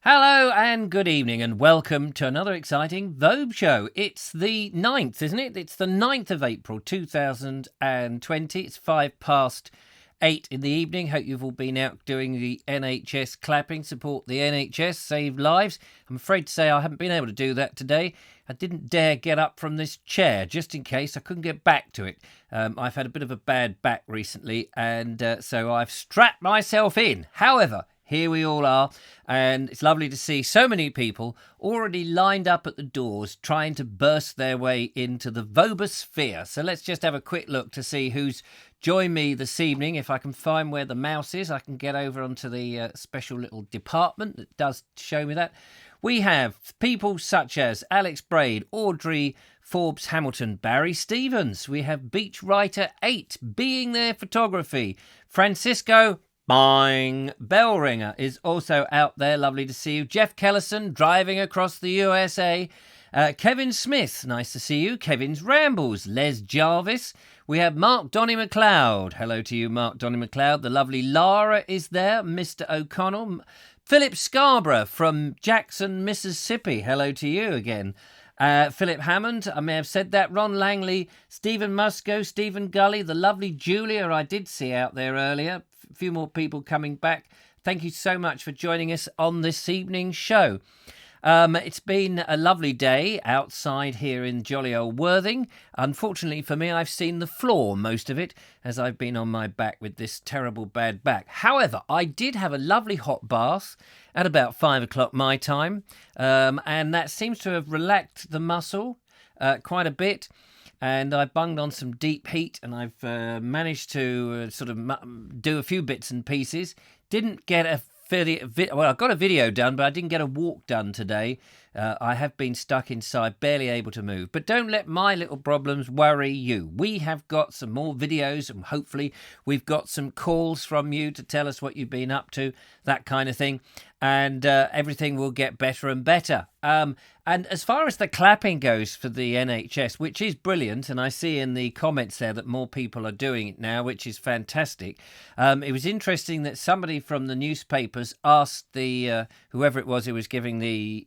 Hello and good evening and welcome to another exciting Vobes show. It's the 9th, isn't it? It's the 9th of April 2020. It's 8:05 in the evening. Hope you've all been out doing the NHS clapping. Support the NHS, save lives. I'm afraid to say I haven't been able to do that today. I didn't dare get up from this chair just in case. I couldn't get back to it. I've had a bit of a bad back recently and so I've strapped myself in. However, here we all are, and it's lovely to see so many people already lined up at the doors trying to burst their way into the Vobosphere. So let's just have a quick look to see who's joined me this evening. If I can find where the mouse is, I can get over onto the special little department that does show me that. We have people such as Alex Braid, Audrey Forbes Hamilton, Barry Stevens. We have Beach Writer 8, Being There Photography, Francisco Boing Bellringer is also out there. Lovely to see you. Jeff Kellison driving across the USA. Kevin Smith, nice to see you. Kevin's Rambles. Les Jarvis. We have Mark Donny McLeod. Hello to you, Mark Donny McLeod. The lovely Lara is there. Mr. O'Connell. Philip Scarborough from Jackson, Mississippi. Hello to you again. Philip Hammond, I may have said that. Ron Langley, Stephen Musco, Stephen Gully, the lovely Julia I did see out there earlier. A few more people coming back. Thank you so much for joining us on this evening's show. It's been a lovely day outside here in jolly old Worthing. Unfortunately for me, I've seen the floor most of it as I've been on my back with this terrible bad back. However, I did have a lovely hot bath at about 5 o'clock my time, and that seems to have relaxed the muscle quite a bit. And I bunged on some deep heat, and I've managed to do a few bits and pieces. Didn't get a I got a video done, but I didn't get a walk done today. I have been stuck inside, barely able to move. But don't let my little problems worry you. We have got some more videos, and hopefully we've got some calls from you to tell us what you've been up to, that kind of thing. And everything will get better and better. And as far as the clapping goes for the NHS, which is brilliant, and I see in the comments there that more people are doing it now, which is fantastic. It was interesting that somebody from the newspapers asked the whoever it was who was giving the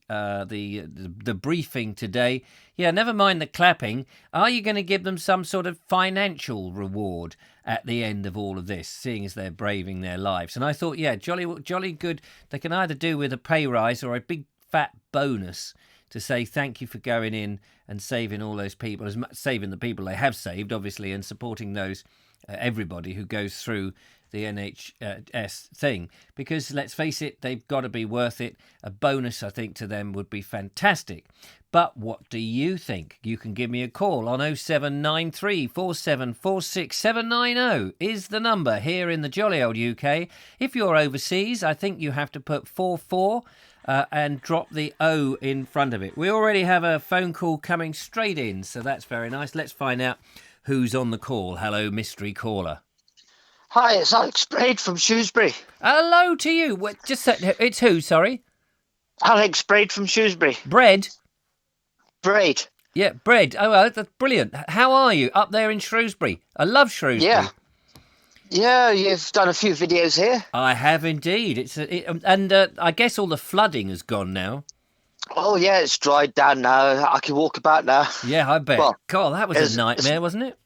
briefing today, yeah, never mind the clapping, are you going to give them some sort of financial reward at the end of all of this, seeing as they're braving their lives? And I thought, yeah, jolly good. They can either do with a pay rise or a big fat bonus to say thank you for going in and saving all those people, saving the people they have saved, obviously, and supporting those everybody who goes through the NHS thing. Because let's face it, they've got to be worth it. A bonus, I think, to them would be fantastic. But what do you think? You can give me a call on 0793 4746 790 is the number here in the jolly old UK. If you're overseas, I think you have to put 44 and drop the O in front of it. We already have a phone call coming straight in, so that's very nice. Let's find out who's on the call. Hello, mystery caller. Hi, it's Alex Braid from Shrewsbury. Hello to you. It's who, sorry? Alex Braid from Shrewsbury. Bread? Braid. Yeah, Bread. Oh, well, that's brilliant. How are you up there in Shrewsbury? I love Shrewsbury. Yeah, you've done a few videos here. I have indeed. I guess all the flooding has gone now. Oh, yeah, it's dried down now. I can walk about now. Yeah, I bet. Well, God, that was a nightmare, wasn't it?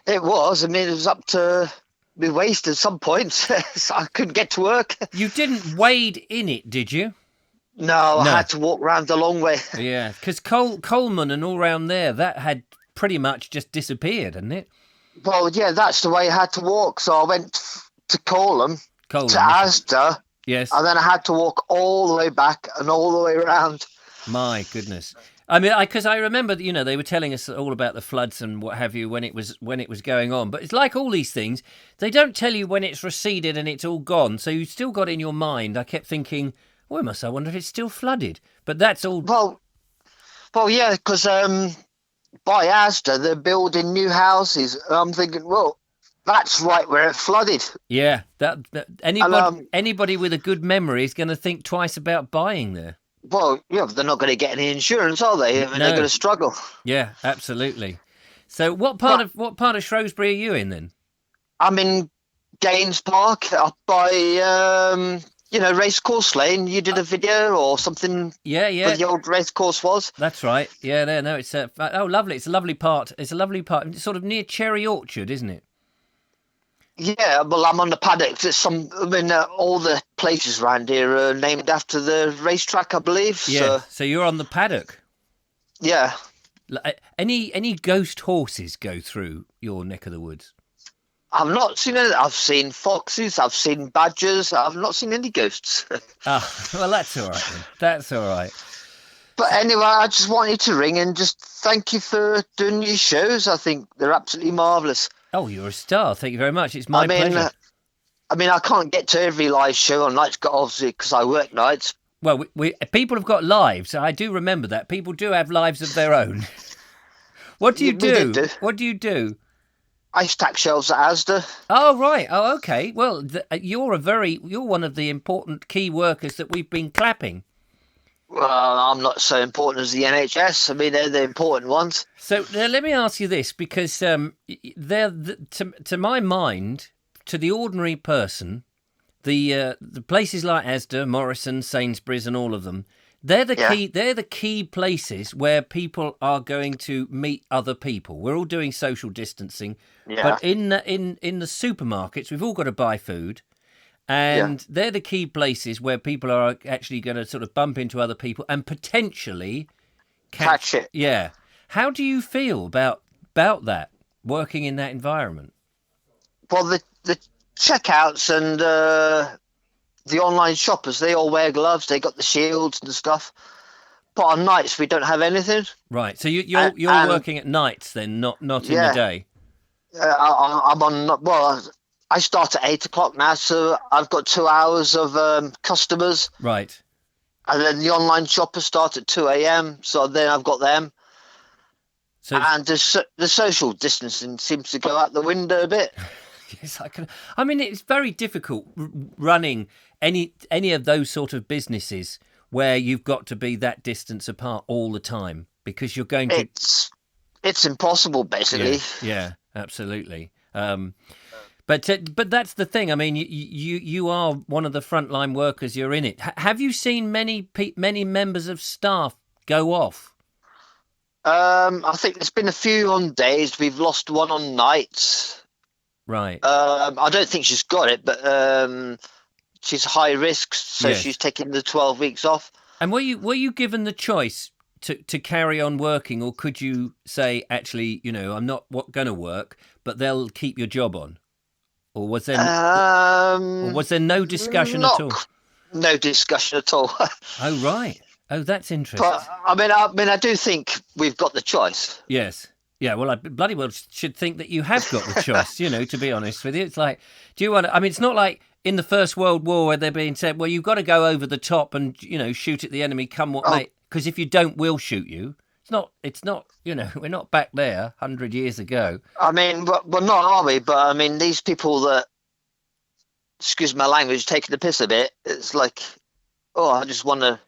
It was. I mean, it was up to my waist at some points. So I couldn't get to work. You didn't wade in it, did you? No, I had to walk round the long way. Yeah, because Coleman and all round there, that had pretty much just disappeared, hadn't it? Well, yeah, that's the way I had to walk. So I went to Coleham, to Asda. Yes. And then I had to walk all the way back and all the way around. My goodness. I mean, because I remember, they were telling us all about the floods and what have you when it was going on. But it's like all these things, they don't tell you when it's receded and it's all gone. So you still got in your mind. I kept thinking, I wonder if it's still flooded. But that's all. Well, yeah, because by Asda they're building new houses. I'm thinking, well, that's right where it flooded. Yeah, that anybody with a good memory is going to think twice about buying there. Well, yeah, they're not going to get any insurance, are they? I mean, they're going to struggle. Yeah, absolutely. So, what part of Shrewsbury are you in then? I'm in Gaines Park, up by Race course lane. You did a video or something Yeah, where yeah. the old race course was. That's right. Yeah, there. No, it's oh, lovely. It's a lovely part. It's a lovely part. It's sort of near Cherry Orchard, isn't it? Yeah, well, I'm on the paddock. All the places around here are named after the racetrack, I believe. Yeah. So, So you're on the paddock. yeah, Any ghost horses go through your neck of the woods? I've not seen it. I've seen foxes. I've seen badgers. I've not seen any ghosts. Ah, well, that's all right then. That's all right. But anyway, I just wanted to ring and just thank you for doing your shows. I think they're absolutely marvellous. Oh, you're a star. Thank you very much. It's I my mean, pleasure. I can't get to every live show on nights, obviously, because I work nights. Well, people have got lives. I do remember that. People do have lives of their own. What do you We did do? What do you do? I stack shelves at Asda. Oh, right. Oh, okay. Well, you're one of the important key workers that we've been clapping. Well, I'm not so important as the NHS. I mean, they're the important ones. So let me ask you this, because to my mind, to the ordinary person, the places like Asda, Morrison, Sainsbury's, and all of them, they're the Yeah. key. They're the key places where people are going to meet other people. We're all doing social distancing, Yeah. but in the supermarkets, we've all got to buy food. And they're the key places where people are actually going to sort of bump into other people and potentially Catch it. Yeah. How do you feel about that, working in that environment? Well, the checkouts and the online shoppers, they all wear gloves. They got the shields and stuff. But on nights, we don't have anything. Right. So you're working at nights then, not in the day. I'm on. Well, I start at 8 o'clock now, so I've got 2 hours of customers. Right. And then the online shoppers start at 2 a.m. So then I've got them. So And the social distancing seems to go out the window a bit. yes, I can. I mean, it's very difficult running any of those sort of businesses where you've got to be that distance apart all the time, because you're going to. It's impossible, basically. Yeah, absolutely. But that's the thing. I mean, you are one of the frontline workers. You're in it. Have you seen many members of staff go off? I think there's been a few on days. We've lost one on nights. Right. I don't think she's got it, but she's high risk, so Yes. she's taking the 12 weeks off. And were you given the choice to carry on working, or could you say, actually, I'm not going to work, but they'll keep your job on? Or was there no discussion at all? No discussion at all. Oh, right. Oh, that's interesting. But I do think we've got the choice. Yes. Yeah, well, I bloody well should think that you have got the choice, to be honest with you. It's like, do you want to... I mean, it's not like in the First World War where they're being said, well, you've got to go over the top and, shoot at the enemy, come what may. Because if you don't, we'll shoot you. It's not, we're not back there 100 years ago. I mean, we're not, are we? But, I mean, these people that, excuse my language, taking the piss a bit, it's like, I just want to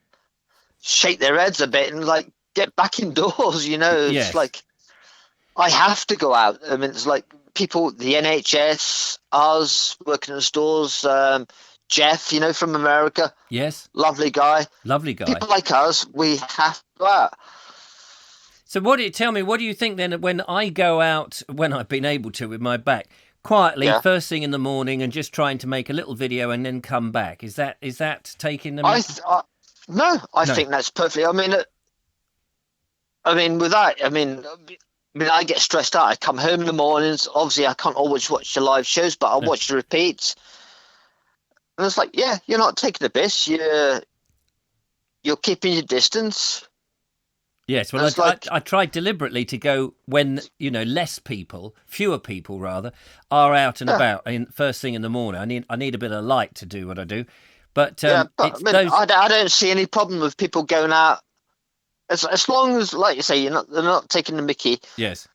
shake their heads a bit and, like, get back indoors, It's Yes. like, I have to go out. I mean, it's like people, the NHS, us, working in the stores, Jeff, from America. Yes. Lovely guy. Lovely guy. People like us, we have to go out. So tell me, what do you think then when I go out, when I've been able to with my back, quietly, first thing in the morning and just trying to make a little video and then come back? Is that taking them? No, I think that's perfect. I mean, with that, I get stressed out. I come home in the mornings. Obviously, I can't always watch the live shows, but I'll watch the repeats. And it's like, you're not taking the piss. You're keeping your distance. Yes, well, I tried deliberately to go when, fewer people rather, are out and about. First thing in the morning, I need a bit of light to do what I do. But, I don't see any problem with people going out. As long as, like you say, they're not taking the mickey. Yes.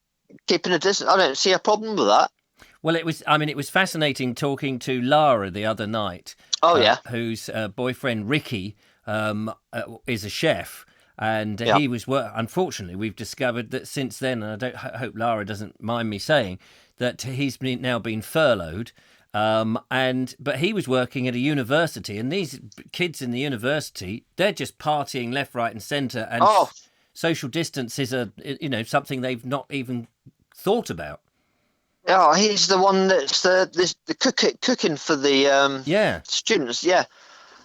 Keeping a distance. I don't see a problem with that. Well, it was fascinating talking to Lara the other night. Oh, yeah. Whose boyfriend, Ricky, is a chef. And he was, unfortunately, we've discovered that since then, and I hope Lara doesn't mind me saying, that he's now been furloughed. But he was working at a university, and these kids in the university, they're just partying left, right, and centre, and social distance is something they've not even thought about. Yeah, he's the one that's the cooking for the students. Yeah,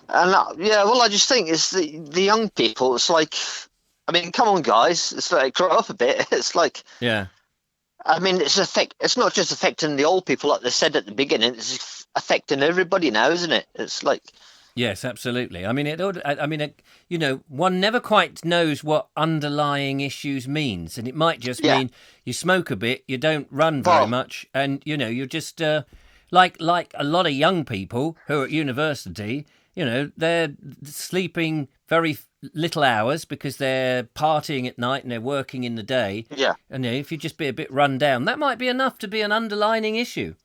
and well, I just think it's the young people. It's like, I mean, come on, guys, it's like grow up a bit. It's like, yeah. I mean, it's not just affecting the old people, like they said at the beginning. It's affecting everybody now, isn't it? It's like, yes, absolutely. I mean, one never quite knows what underlying issues means, and it might just mean you smoke a bit, you don't run very much, and you're just like a lot of young people who are at university. They're sleeping very little hours because they're partying at night and they're working in the day. Yeah. And if you just be a bit run down, that might be enough to be an underlining issue.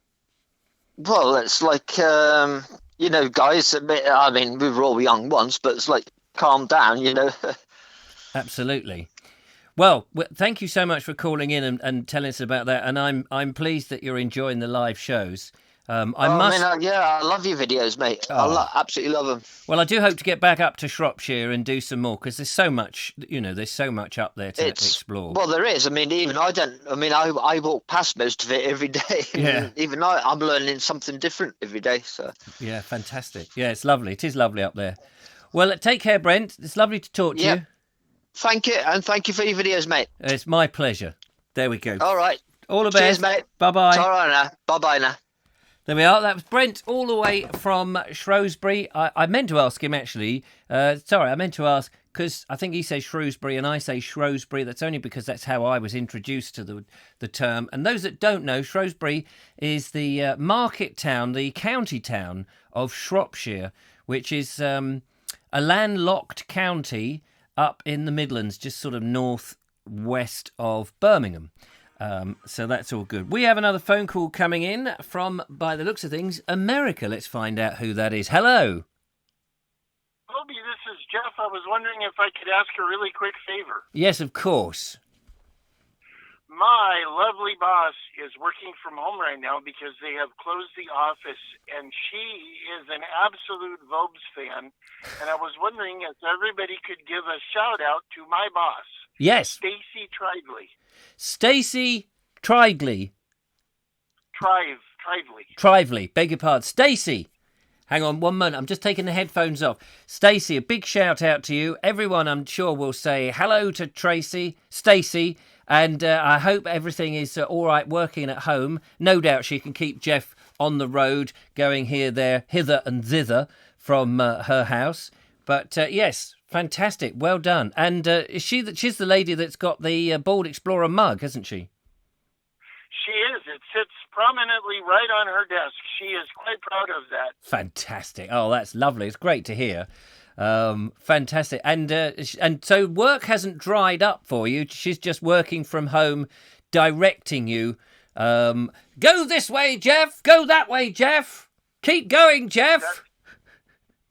Well, it's like, guys, I mean, we were all young once, but it's like, calm down, Absolutely. Well, thank you so much for calling in and telling us about that. And I'm pleased that you're enjoying the live shows. I love your videos, mate. I absolutely love them. Well, I do hope to get back up to Shropshire and do some more, because there's so much up there to explore. Well, there is. I mean, I walk past most of it every day. Yeah. Even I'm learning something different every day. So. Yeah, fantastic. Yeah, it's lovely. It is lovely up there. Well, take care, Brent. It's lovely to talk to you. Thank you, and thank you for your videos, mate. It's my pleasure. There we go. All right. All the best. Cheers, mate. Bye-bye. All right now. Bye-bye now. There we are. That was Brent, all the way from Shrewsbury. I meant to ask him, actually. I meant to ask, because I think he says Shrewsbury and I say Shrewsbury. That's only because that's how I was introduced to the term. And those that don't know, Shrewsbury is the market town, the county town of Shropshire, which is a landlocked county up in the Midlands, just sort of north-west of Birmingham. So that's all good. We have another phone call coming in from, by the looks of things, America. Let's find out who that is. Hello. Bobby, this is Jeff. I was wondering if I could ask a really quick favor. Yes, of course. My lovely boss is working from home right now because they have closed the office, and she is an absolute Vobes fan. And I was wondering if everybody could give a shout out to my boss. Yes. Stacey Trively. Stacey Trively. Trively. Beg your pardon. Stacey. Hang on one moment. I'm just taking the headphones off. Stacey, a big shout out to you. Everyone, I'm sure, will say hello to Stacey. And I hope everything is all right working at home. No doubt she can keep Jeff on the road, going here, there, hither and thither from her house. But yes, fantastic. Well done. And she's the lady that's got the Bald Explorer mug, hasn't she? She is. It sits prominently right on her desk. She is quite proud of that. Fantastic. Oh, that's lovely. It's great to hear. Fantastic. And so work hasn't dried up for you. She's just working from home, directing you. Go this way, Jeff. Go that way, Jeff. Keep going, Jeff.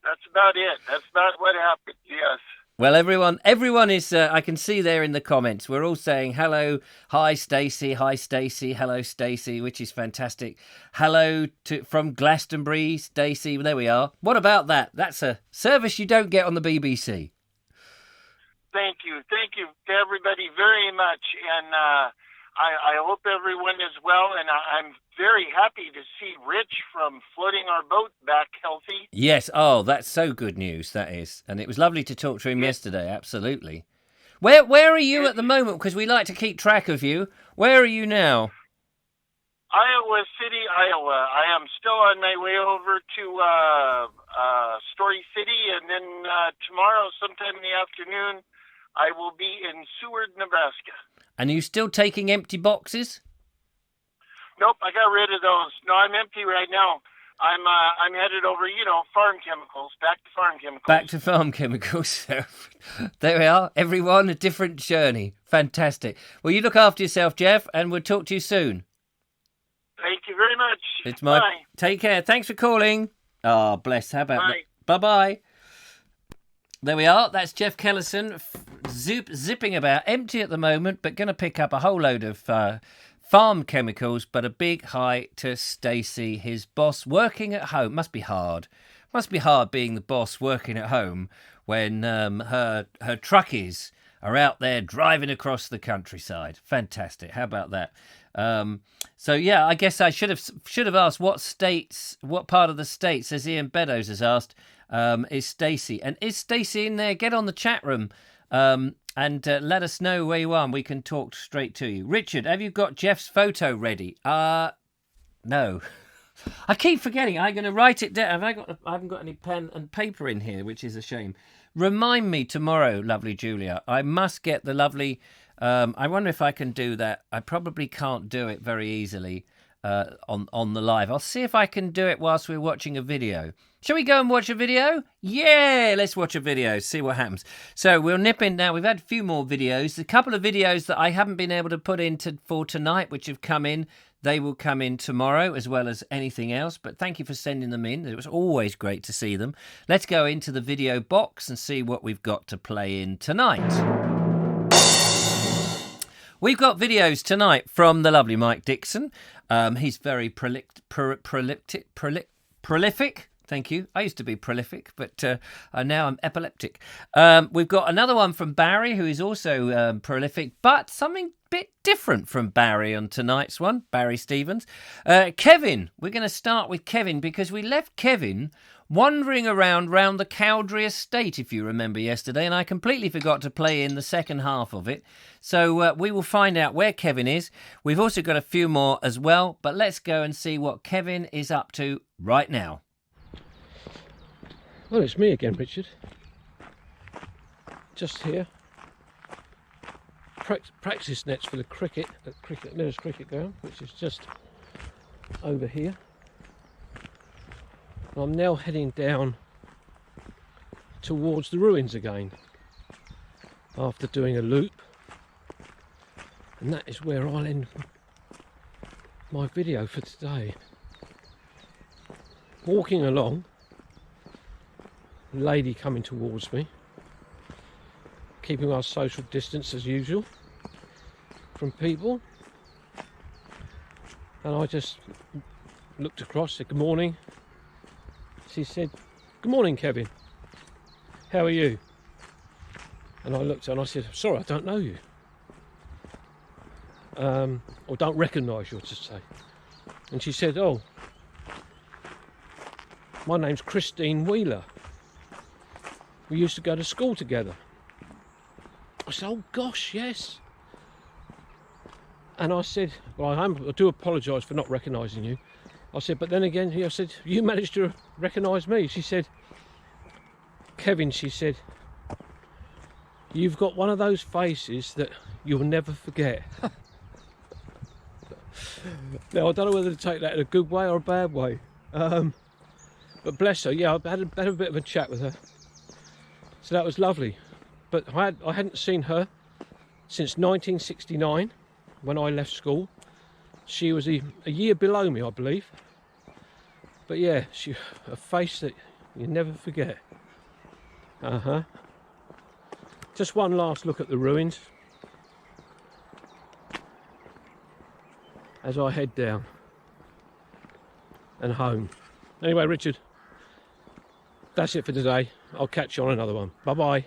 That's about it. That's about what happened. Yes. Well, everyone is. I can see there in the comments. We're all saying hello, hi Stacey, hello Stacey, which is fantastic. Hello from Glastonbury, Stacey. There we are. What about that? That's a service you don't get on the BBC. Thank you to everybody very much, and I hope everyone is well. And I'm very happy to see Rich from Floating Our Boat back healthy. Yes. Oh, that's so good news. That is. And it was lovely to talk to him yesterday. Absolutely. Where are you at the moment? Because we like to keep track of you. Where are you now? Iowa City, Iowa. I am still on my way over to Story City, and then tomorrow, sometime in the afternoon, I will be in Seward, Nebraska. And are you still taking empty boxes? Nope, I got rid of those. No, I'm empty right now. I'm headed over, farm chemicals, back to farm chemicals. Back to farm chemicals. There we are. Everyone, a different journey. Fantastic. Well, you look after yourself, Jeff, and we'll talk to you soon. Thank you very much. Bye. Take care. Thanks for calling. Oh, bless. How about that? Bye-bye. There we are. That's Jeff Kellison, zipping about, empty at the moment, but going to pick up a whole load of farm chemicals, but a big hi to Stacey, his boss, working at home. Must be hard. Must be hard being the boss working at home when her truckies are out there driving across the countryside. Fantastic. How about that? So yeah, I guess I should have asked what part of the states, as Ian Beddoes has asked, is Stacey. And is Stacey in there? Get on the chat room and let us know where you are, and we can talk straight to you. Richard, have you got Jeff's photo ready? No. I keep forgetting. I'm going to write it down. I haven't got any pen and paper in here, which is a shame. Remind me tomorrow, lovely Julia. I must get the lovely... I wonder if I can do that. I probably can't do it very easily on the live. I'll see if I can do it whilst we're watching a video. Shall we go and watch a video? Yeah, let's watch a video, see what happens. So we'll nip in now. We've had a few more videos. A couple of videos that I haven't been able to put in for tonight, which have come in. They will come in tomorrow as well as anything else. But thank you for sending them in. It was always great to see them. Let's go into the video box and see what we've got to play in tonight. We've got videos tonight from the lovely Mike Dixon. He's very prolific. Thank you. I used to be prolific, but now I'm epileptic. We've got another one from Barry, who is also prolific, but something bit different from Barry on tonight's one, Barry Stevens. Kevin, we're going to start with Kevin because we left Kevin wandering around the Cowdrey estate, if you remember yesterday, and I completely forgot to play in the second half of it. So we will find out where Kevin is. We've also got a few more as well, but let's go and see what Kevin is up to right now. Well, it's me again, Richard. Just here. Practice nets for the cricket at Miller's Cricket Ground, which is just over here. I'm now heading down towards the ruins again after doing a loop, and that is where I'll end my video for today. Walking along, a lady coming towards me, keeping our social distance as usual from people, and I just looked across, said good morning. She said, good morning, Kevin, how are you? And I looked and I said, sorry, I don't know you, or don't recognise you, to say. And she said, oh, my name's Christine Wheeler, we used to go to school together. I said, oh gosh, yes. And I said, well, I do apologise for not recognising you. I said, but then again, I said, you managed to recognise me. She said, Kevin, she said, you've got one of those faces that you'll never forget. Now, I don't know whether to take that in a good way or a bad way. But bless her, yeah, I had a bit of a chat with her. So that was lovely. But I hadn't seen her since 1969, when I left school. She was a year below me, I believe. But yeah, a face that you never forget. Just one last look at the ruins as I head down and home. Anyway, Richard, that's it for today. I'll catch you on another one. Bye-bye.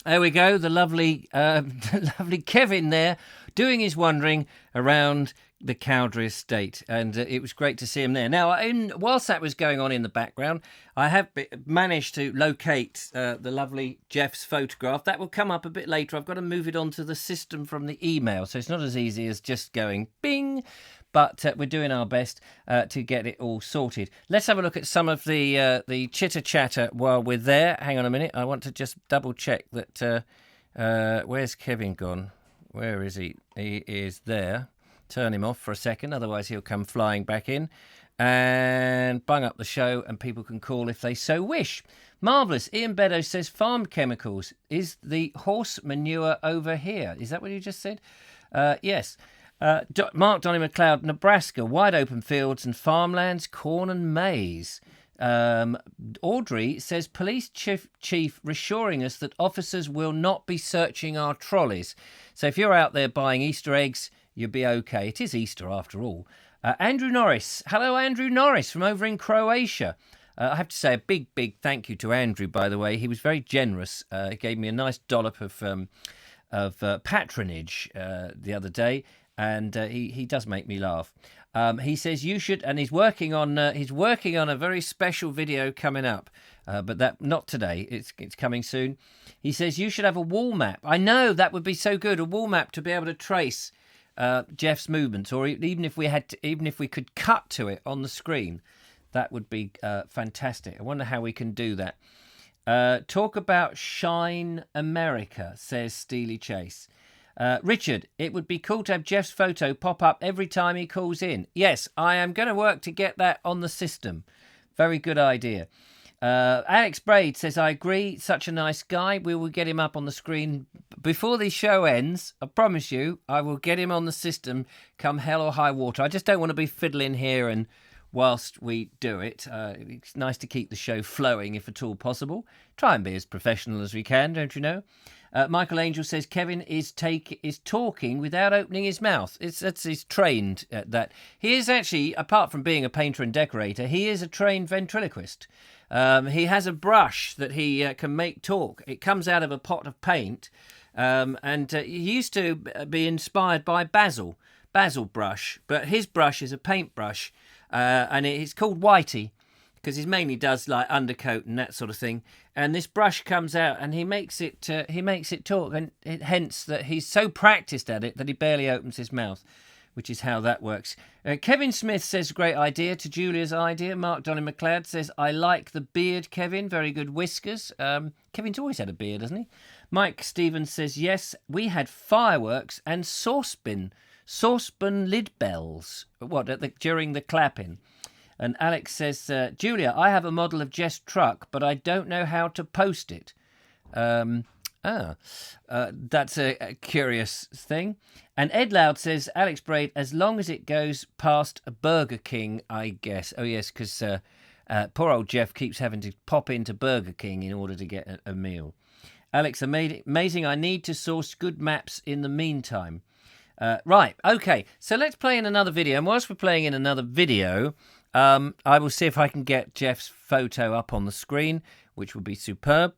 There we go, the lovely lovely Kevin there doing his wandering around the Cowdrey estate, and it was great to see him there. Now, whilst that was going on in the background, I have managed to locate the lovely Jeff's photograph. That will come up a bit later. I've got to move it onto the system from the email, so it's not as easy as just going bing, but we're doing our best to get it all sorted. Let's have a look at some of the chitter-chatter while we're there. Hang on a minute. I want to just double-check that... where's Kevin gone? Where is he? He is there. Turn him off for a second, otherwise he'll come flying back in. And bung up the show, and people can call if they so wish. Marvellous. Ian Beddoes says, farm chemicals. Is the horse manure over here? Is that what you just said? Yes. Mark Donny McLeod, Nebraska, wide open fields and farmlands, corn and maize. Audrey says, police chief reassuring us that officers will not be searching our trolleys. So if you're out there buying Easter eggs, you'll be okay. It is Easter after all. Andrew Norris. Hello, Andrew Norris from over in Croatia. I have to say a big thank you to Andrew, by the way. He was very generous. He gave me a nice dollop of patronage the other day, and he does make me laugh. He says you should, and he's working on a very special video coming up, but that not today. It's coming soon. He says you should have a wall map. I know that would be so good, a wall map to be able to trace Jeff's movements, or even if we could cut to it on the screen, that would be fantastic. I wonder how we can do that. Talk about Shine America, says Steely Chase. Richard, it would be cool to have Jeff's photo pop up every time he calls in. Yes, I am going to work to get that on the system. Very good idea. Alex Braid says, I agree, such a nice guy. We will get him up on the screen before the show ends. I promise you, I will get him on the system come hell or high water. I just don't want to be fiddling here and whilst we do it. It's nice to keep the show flowing if at all possible. Try and be as professional as we can, don't you know? Michael Angel says Kevin is talking without opening his mouth. He's trained at that. He is actually, apart from being a painter and decorator, he is a trained ventriloquist. He has a brush that he can make talk. It comes out of a pot of paint, and he used to be inspired by Basil brush, but his brush is a paintbrush, and it's called Whitey, because he mainly does like undercoat and that sort of thing. And this brush comes out and he makes it talk, and hence that he's so practiced at it that he barely opens his mouth, which is how that works. Kevin Smith says great idea to Julia's idea. Mark Donny McLeod says I like the beard, Kevin. Very good whiskers. Kevin's always had a beard, hasn't he? Mike Stevens says yes. We had fireworks and saucepan lid bells. During the clapping. And Alex says, Julia, I have a model of Jeff's truck, but I don't know how to post it. That's a curious thing. And Ed Loud says, Alex Braid, as long as it goes past a Burger King, I guess. Oh, yes, because poor old Jeff keeps having to pop into Burger King in order to get a meal. Alex, amazing. I need to source good maps in the meantime. Right, okay. So let's play in another video. And whilst we're playing in another video, I will see if I can get Jeff's photo up on the screen, which would be superb.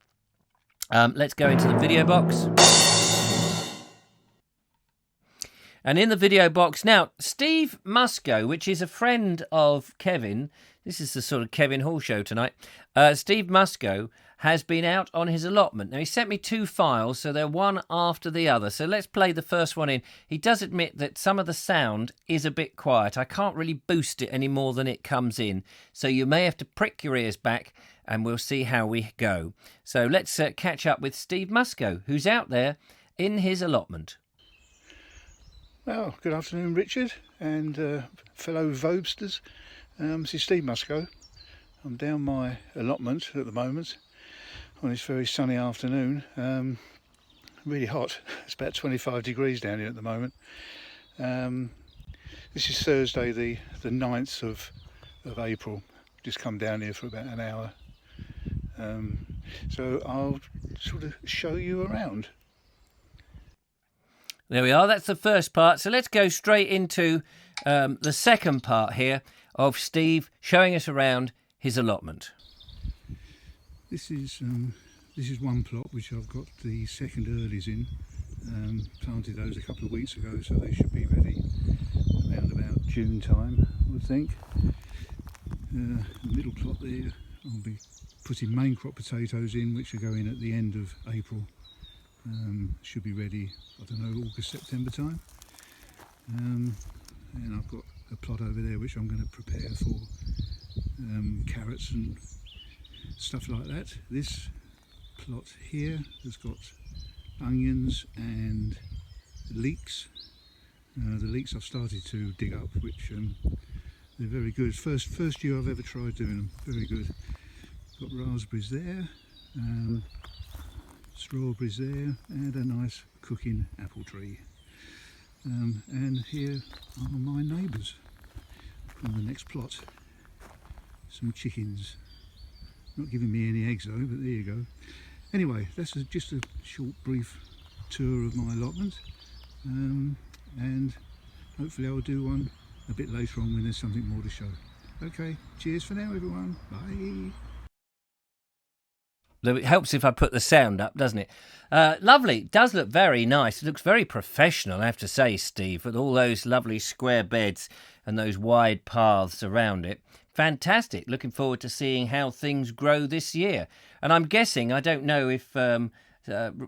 Let's go into the video box. And in the video box now, Steve Musco, which is a friend of Kevin. This is the sort of Kevin Hall show tonight. Steve Musco has been out on his allotment. Now, he sent me 2 files, so they're one after the other. So let's play the first one in. He does admit that some of the sound is a bit quiet. I can't really boost it any more than it comes in. So you may have to prick your ears back, and we'll see how we go. So let's catch up with Steve Musco, who's out there in his allotment. Well, good afternoon, Richard and fellow Vobesters. This is Steve Musco. I'm down my allotment at the moment on this very sunny afternoon. Really hot. It's about 25 degrees down here at the moment. This is Thursday, the 9th of April. Just come down here for about an hour. So I'll sort of show you around. There we are. That's the first part. So let's go straight into the second part here of Steve showing us around his allotment. This is one plot which I've got the second earlies in. Planted those a couple of weeks ago, so they should be ready around about June time, I would think. The middle plot there, I'll be putting main crop potatoes in, which are going at the end of April. Should be ready, I don't know, August, September time. And I've got a plot over there which I'm going to prepare for carrots and stuff like that. This plot here has got onions and leeks. The leeks I've started to dig up, which they're very good. First year I've ever tried doing them. Very good. Got raspberries there. Strawberries there, and a nice cooking apple tree. And here are my neighbours from the next plot. Some chickens. Not giving me any eggs though, but there you go. Anyway, that's just a short brief tour of my allotment. And hopefully I'll do one a bit later on when there's something more to show. Okay, cheers for now everyone, bye. It helps if I put the sound up, doesn't it? Lovely. It does look very nice. It looks very professional, I have to say, Steve, with all those lovely square beds and those wide paths around it. Fantastic. Looking forward to seeing how things grow this year. And I'm guessing, I don't know if,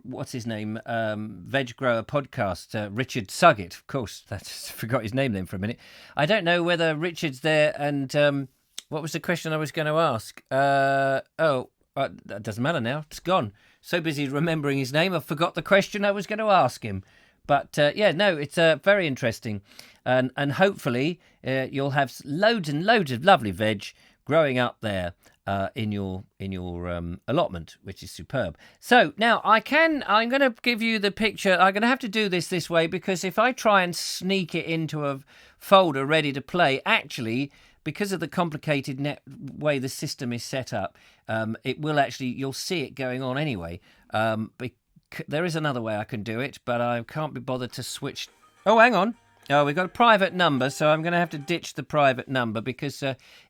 what's his name, Veg Grower Podcast, Richard Suggett, of course, I forgot his name then for a minute. I don't know whether Richard's there and what was the question I was going to ask? That doesn't matter now. It's gone. So busy remembering his name, I forgot the question I was going to ask him. But it's very interesting, and hopefully you'll have loads and loads of lovely veg growing up there in your allotment, which is superb. So now I'm going to give you the picture. I'm going to have to do this way because if I try and sneak it into a folder ready to play, actually, because of the complicated way the system is set up, it will actually, you'll see it going on anyway. There is another way I can do it, but I can't be bothered to switch. Oh, hang on. Oh, we've got a private number, so I'm going to have to ditch the private number because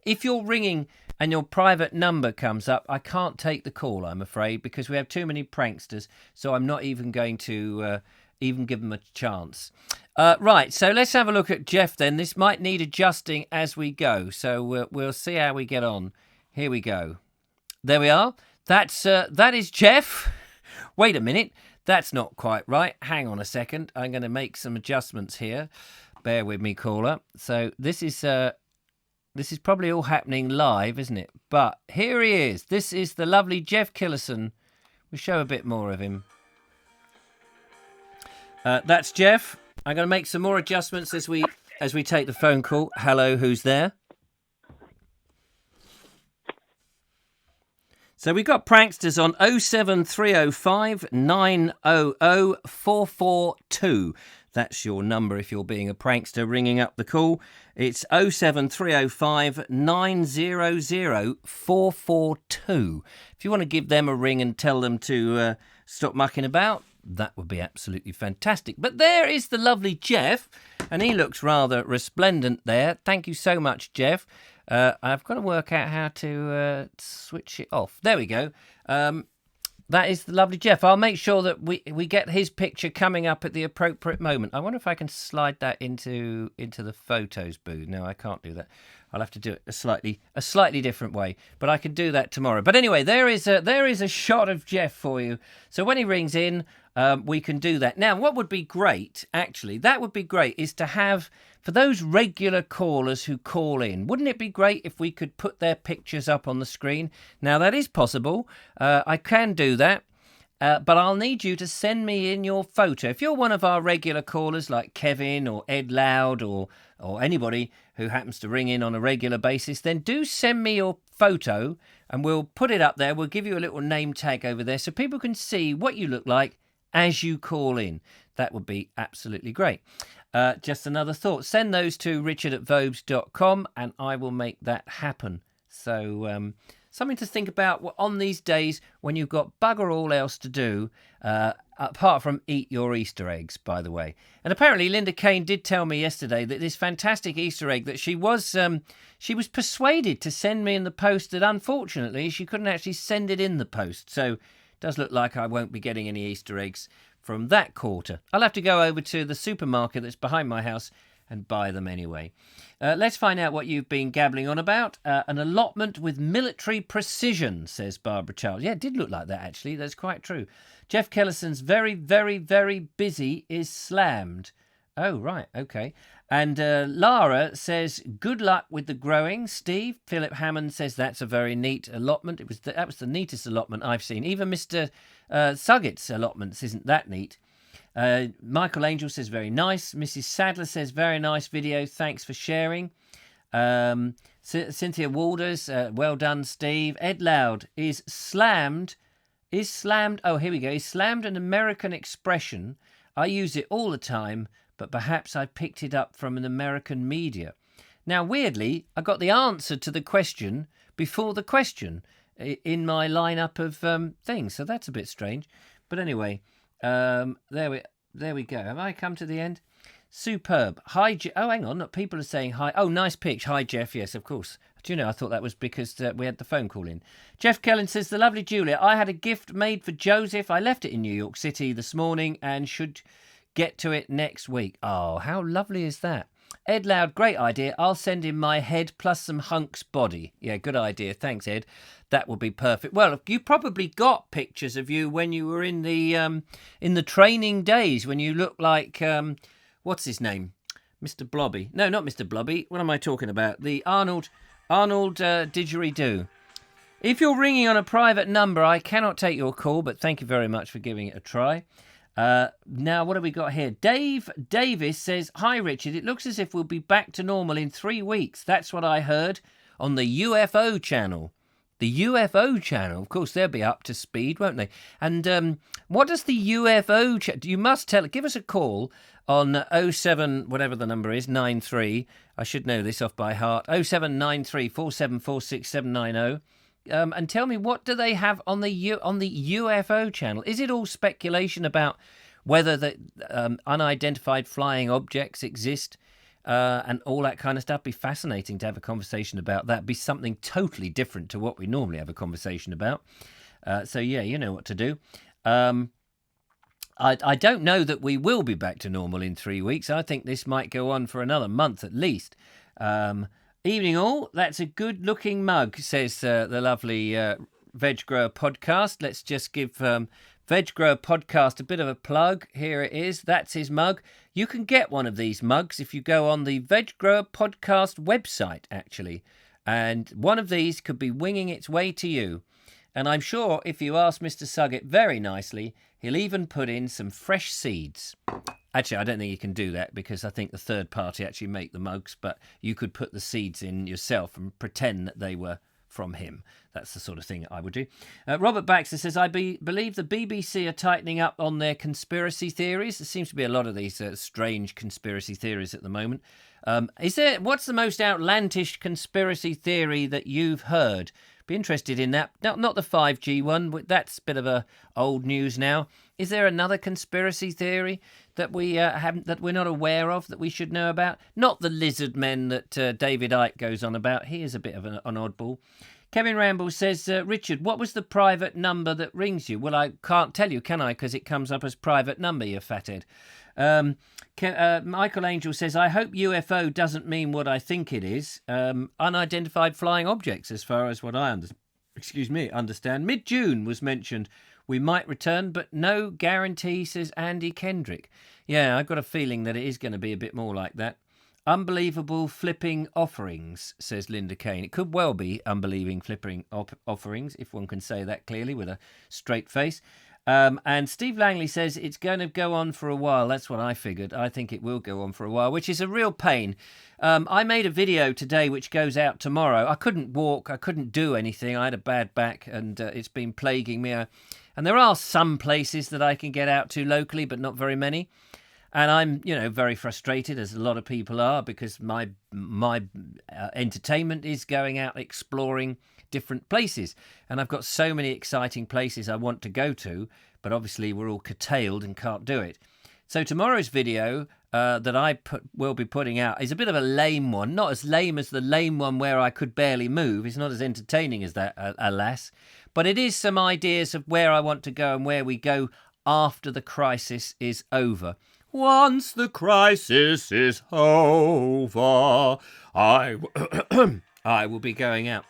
if you're ringing and your private number comes up, I can't take the call, I'm afraid, because we have too many pranksters, so I'm not even going to even give them a chance. Right, so let's have a look at Jeff then. This might need adjusting as we go, so we'll see how we get on. Here we go. There we are. That is Jeff. Wait a minute. That's not quite right. Hang on a second. I'm going to make some adjustments here. Bear with me, caller. So this is probably all happening live, isn't it? But here he is. This is the lovely Jeff Killison. We'll show a bit more of him. That's Jeff. I'm going to make some more adjustments as we take the phone call. Hello, who's there? So we've got pranksters on 07305 900 442. That's your number if you're being a prankster ringing up the call. It's 07305 900 442. If you want to give them a ring and tell them to stop mucking about, that would be absolutely fantastic. But there is the lovely Jeff, and he looks rather resplendent there. Thank you so much, Jeff. I've got to work out how to switch it off. There we go. That is the lovely Jeff. I'll make sure that we get his picture coming up at the appropriate moment. I wonder if I can slide that into the photos booth. No, I can't do that. I'll have to do it a slightly different way, but I can do that tomorrow. But anyway, there is a shot of Jeff for you. So when he rings in, we can do that. Now, what would be great, actually, is to have, for those regular callers who call in, wouldn't it be great if we could put their pictures up on the screen? Now, that is possible. I can do that. But I'll need you to send me in your photo. If you're one of our regular callers like Kevin or Ed Loud or anybody who happens to ring in on a regular basis, then do send me your photo and we'll put it up there. We'll give you a little name tag over there so people can see what you look like as you call in. That would be absolutely great. Just another thought. Send those to richard@vobes.com and I will make that happen. So something to think about on these days when you've got bugger all else to do, apart from eat your Easter eggs, by the way. And apparently Linda Kane did tell me yesterday that this fantastic Easter egg that she was persuaded to send me in the post, that unfortunately she couldn't actually send it in the post. So it does look like I won't be getting any Easter eggs from that quarter. I'll have to go over to the supermarket that's behind my house and buy them anyway. Let's find out what you've been gabbling on about. An allotment with military precision, says Barbara Charles. Yeah, it did look like that, actually. That's quite true. Jeff Kellison's very, very, very busy is slammed. Oh, right, okay. And Lara says, good luck with the growing. Steve, Philip Hammond says that's a very neat allotment. That was the neatest allotment I've seen. Even Mr. Suggett's allotments isn't that neat. Michael Angel says very nice. Mrs. Sadler says very nice video. Thanks for sharing. Cynthia Walders, well done, Steve. Ed Loud is slammed. Oh, here we go. Is slammed an American expression? I use it all the time, but perhaps I picked it up from an American media. Now, weirdly, I got the answer to the question before the question in my lineup of things, so that's a bit strange. But anyway, there we go. Have I come to the end? Superb. Hi, oh, hang on. People are saying hi. Oh, nice pitch. Hi, Jeff. Yes, of course. Do you know, I thought that was because we had the phone call in. Jeff Kellen says, the lovely Julia, I had a gift made for Joseph. I left it in New York City this morning and should get to it next week. Oh, how lovely is that? Ed Loud, great idea. I'll send him my head plus some hunks body. Yeah, good idea. Thanks, Ed. That will be perfect. Well, you probably got pictures of you when you were in the training days, when you looked like, what's his name? Mr. Blobby. No, not Mr. Blobby. What am I talking about? The Arnold didgeridoo. If you're ringing on a private number, I cannot take your call, but thank you very much for giving it a try. Now, what have we got here? Dave Davis says, hi, Richard. It looks as if we'll be back to normal in 3 weeks. That's what I heard on the UFO channel. The UFO channel, of course, they'll be up to speed, won't they? And what does the UFO channel... You must give us a call on 07, whatever the number is, 93. I should know this off by heart. 0793 4746 790. And tell me, what do they have on the UFO channel? Is it all speculation about whether the unidentified flying objects exist and all that kind of stuff? Be fascinating to have a conversation about that. Be something totally different to what we normally have a conversation about. So, yeah, you know what to do. I don't know that we will be back to normal in 3 weeks. I think this might go on for another month at least. Evening all, that's a good-looking mug, says the lovely Veg Grower Podcast. Let's just give Veg Grower Podcast a bit of a plug. Here it is. That's his mug. You can get one of these mugs if you go on the Veg Grower Podcast website, actually. And one of these could be winging its way to you. And I'm sure if you ask Mr. Suggett very nicely, he'll even put in some fresh seeds. Actually, I don't think you can do that because I think the third party actually make the mugs, but you could put the seeds in yourself and pretend that they were from him. That's the sort of thing I would do. Robert Baxter says, I believe the BBC are tightening up on their conspiracy theories. There seems to be a lot of these strange conspiracy theories at the moment. What's the most outlandish conspiracy theory that you've heard? Be interested in that. Not the 5G one. That's a bit of a old news now. Is there another conspiracy theory that we that we're not aware of that we should know about? Not the lizard men that David Icke goes on about. He is a bit of an oddball. Kevin Ramble says, Richard, what was the private number that rings you? Well, I can't tell you, can I? Because it comes up as private number, you fathead. Michael Angel says, I hope UFO doesn't mean what I think it is. Unidentified flying objects, as far as what I understand. Mid-June was mentioned. We might return, but no guarantee, says Andy Kendrick. Yeah, I've got a feeling that it is going to be a bit more like that. Unbelievable flipping offerings, says Linda Kane. It could well be unbelieving flipping offerings, if one can say that clearly with a straight face. And Steve Langley says it's going to go on for a while. That's what I figured. I think it will go on for a while, which is a real pain. I made a video today which goes out tomorrow. I couldn't walk. I couldn't do anything. I had a bad back and it's been plaguing me. And there are some places that I can get out to locally, but not very many. And I'm, very frustrated, as a lot of people are, because my entertainment is going out exploring different places. And I've got so many exciting places I want to go to, but obviously we're all curtailed and can't do it. So tomorrow's video that I will be putting out is a bit of a lame one. Not as lame as the lame one where I could barely move. It's not as entertaining as that, alas. But it is some ideas of where I want to go and where we go after the crisis is over. Once the crisis is over, I will be going out.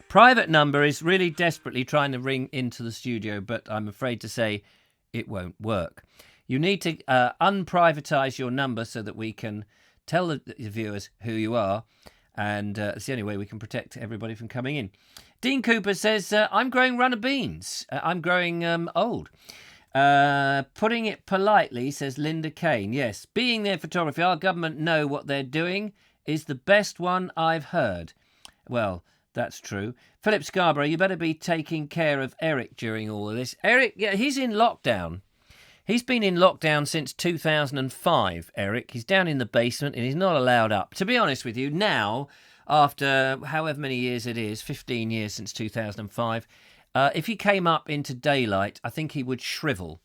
Private number is really desperately trying to ring into the studio, but I'm afraid to say it won't work. You need to unprivatise your number so that we can tell the viewers who you are, and it's the only way we can protect everybody from coming in. Dean Cooper says, I'm growing runner beans. I'm growing old. Putting it politely, says Linda Kane. Yes, being their photography, our government know what they're doing is the best one I've heard. Well, that's true. Philip Scarborough, you better be taking care of Eric during all of this. Eric, yeah, he's in lockdown. He's been in lockdown since 2005, Eric. He's down in the basement and he's not allowed up. To be honest with you, now, after however many years it is, 15 years since 2005, if he came up into daylight, I think he would shrivel.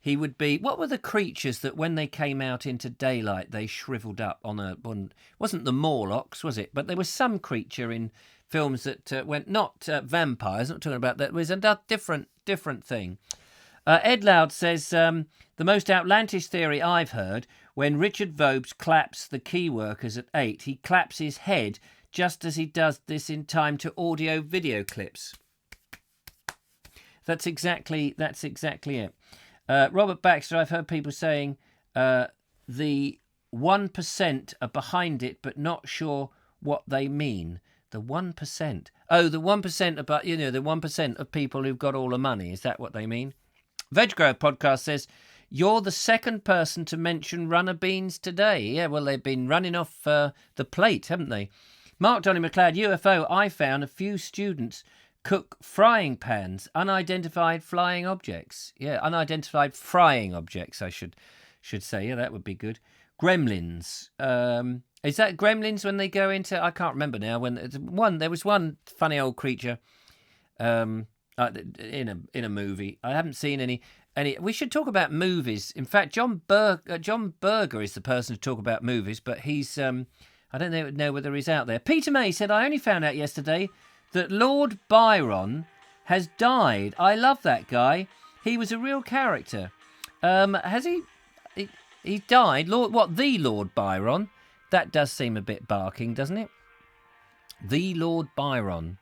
he would be. What were the creatures that when they came out into daylight they shriveled up on? Wasn't the Morlocks, was it? But there was some creature in films that went not vampires. Not talking about that. It was a different thing. Ed Loud says the most outlandish theory I've heard: when Richard Vobes claps the key workers at 8, he claps his head just as he does this in time to audio video clips. That's exactly it. Robert Baxter, I've heard people saying the 1% are behind it, but not sure what they mean. The 1%. Oh, the 1% about, the 1% of people who've got all the money. Is that what they mean? Veggrow Podcast says, you're the second person to mention runner beans today. Yeah, well, they've been running off the plate, haven't they? Mark Donny McLeod, UFO, I found a few students cook frying pans, unidentified flying objects. Yeah, unidentified frying objects, I should say. Yeah, that would be good. Gremlins. Is that Gremlins when they go into... I can't remember now. There was one funny old creature in a movie. I haven't seen any. We should talk about movies. In fact, John Berger is the person to talk about movies, but he's... I don't know whether he's out there. Peter May said, I only found out yesterday that Lord Byron has died. I love that guy. He was a real character. Has he? He died? The Lord Byron? That does seem a bit barking, doesn't it? The Lord Byron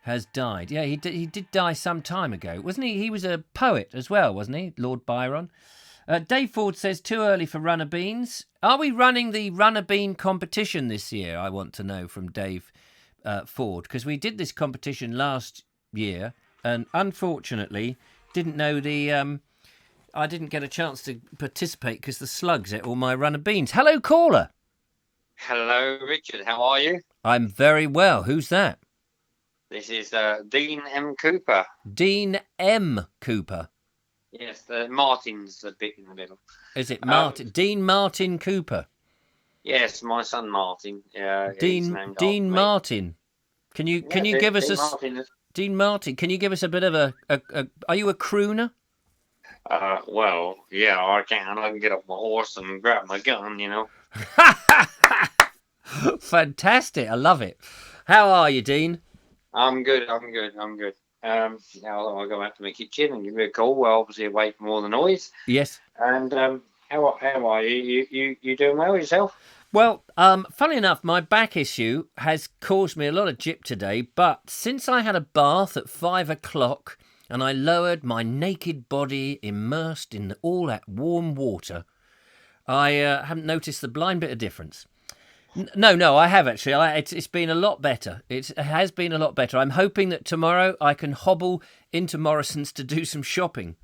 has died. Yeah, he did die some time ago. Wasn't he? He was a poet as well, wasn't he? Lord Byron. Dave Ford says, too early for runner beans. Are we running the runner bean competition this year? I want to know from Dave Ford, because we did this competition last year and unfortunately didn't know I didn't get a chance to participate because the slugs ate all my runner beans. Hello, caller. Hello, Richard. How are you? I'm very well. Who's that? This is Dean M. Cooper. Dean M. Cooper. Yes, Martin's the bit in the middle. Is it Martin? Dean Martin Cooper. Yes, my son Martin. Dean Martin. Can you give us Dean Martin? Can you give us a bit of a are you a crooner? Well, yeah, I can. I can get off my horse and grab my gun, Fantastic! I love it. How are you, Dean? I'm good. Now I'll go out to my kitchen and give you a call. Well, obviously away from all the noise. Yes. And how are you? You doing well yourself? Well, funny enough, my back issue has caused me a lot of jip today. But since I had a bath at 5 o'clock and I lowered my naked body immersed in all that warm water, I haven't noticed the blind bit of difference. No, I have actually. It's been a lot better. It has been a lot better. I'm hoping that tomorrow I can hobble into Morrison's to do some shopping.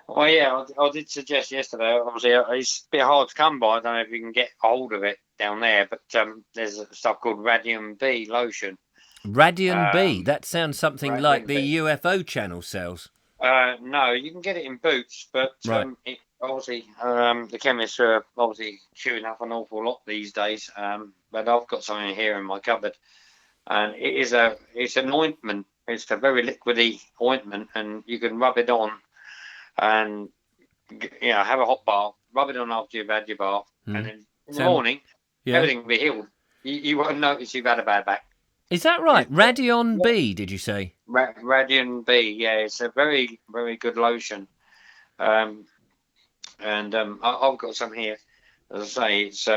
Well, yeah, I did suggest yesterday. Obviously, it's a bit hard to come by. I don't know if you can get hold of it down there, but there's stuff called Radium B lotion. Radium B? That sounds something like the UFO channel sells. No, you can get it in Boots, but right. Obviously, the chemists are obviously chewing up an awful lot these days. But I've got something here in my cupboard, and it's an ointment. It's a very liquidy ointment, and you can rub it on, and have a hot bath. Rub it on after you've had your bath, and then in the morning, everything will be healed. You won't notice you've had a bad back. Is that right? Radion B, did you say? Radion B, yeah. It's a very, very good lotion. And I've got some here. As I say, it's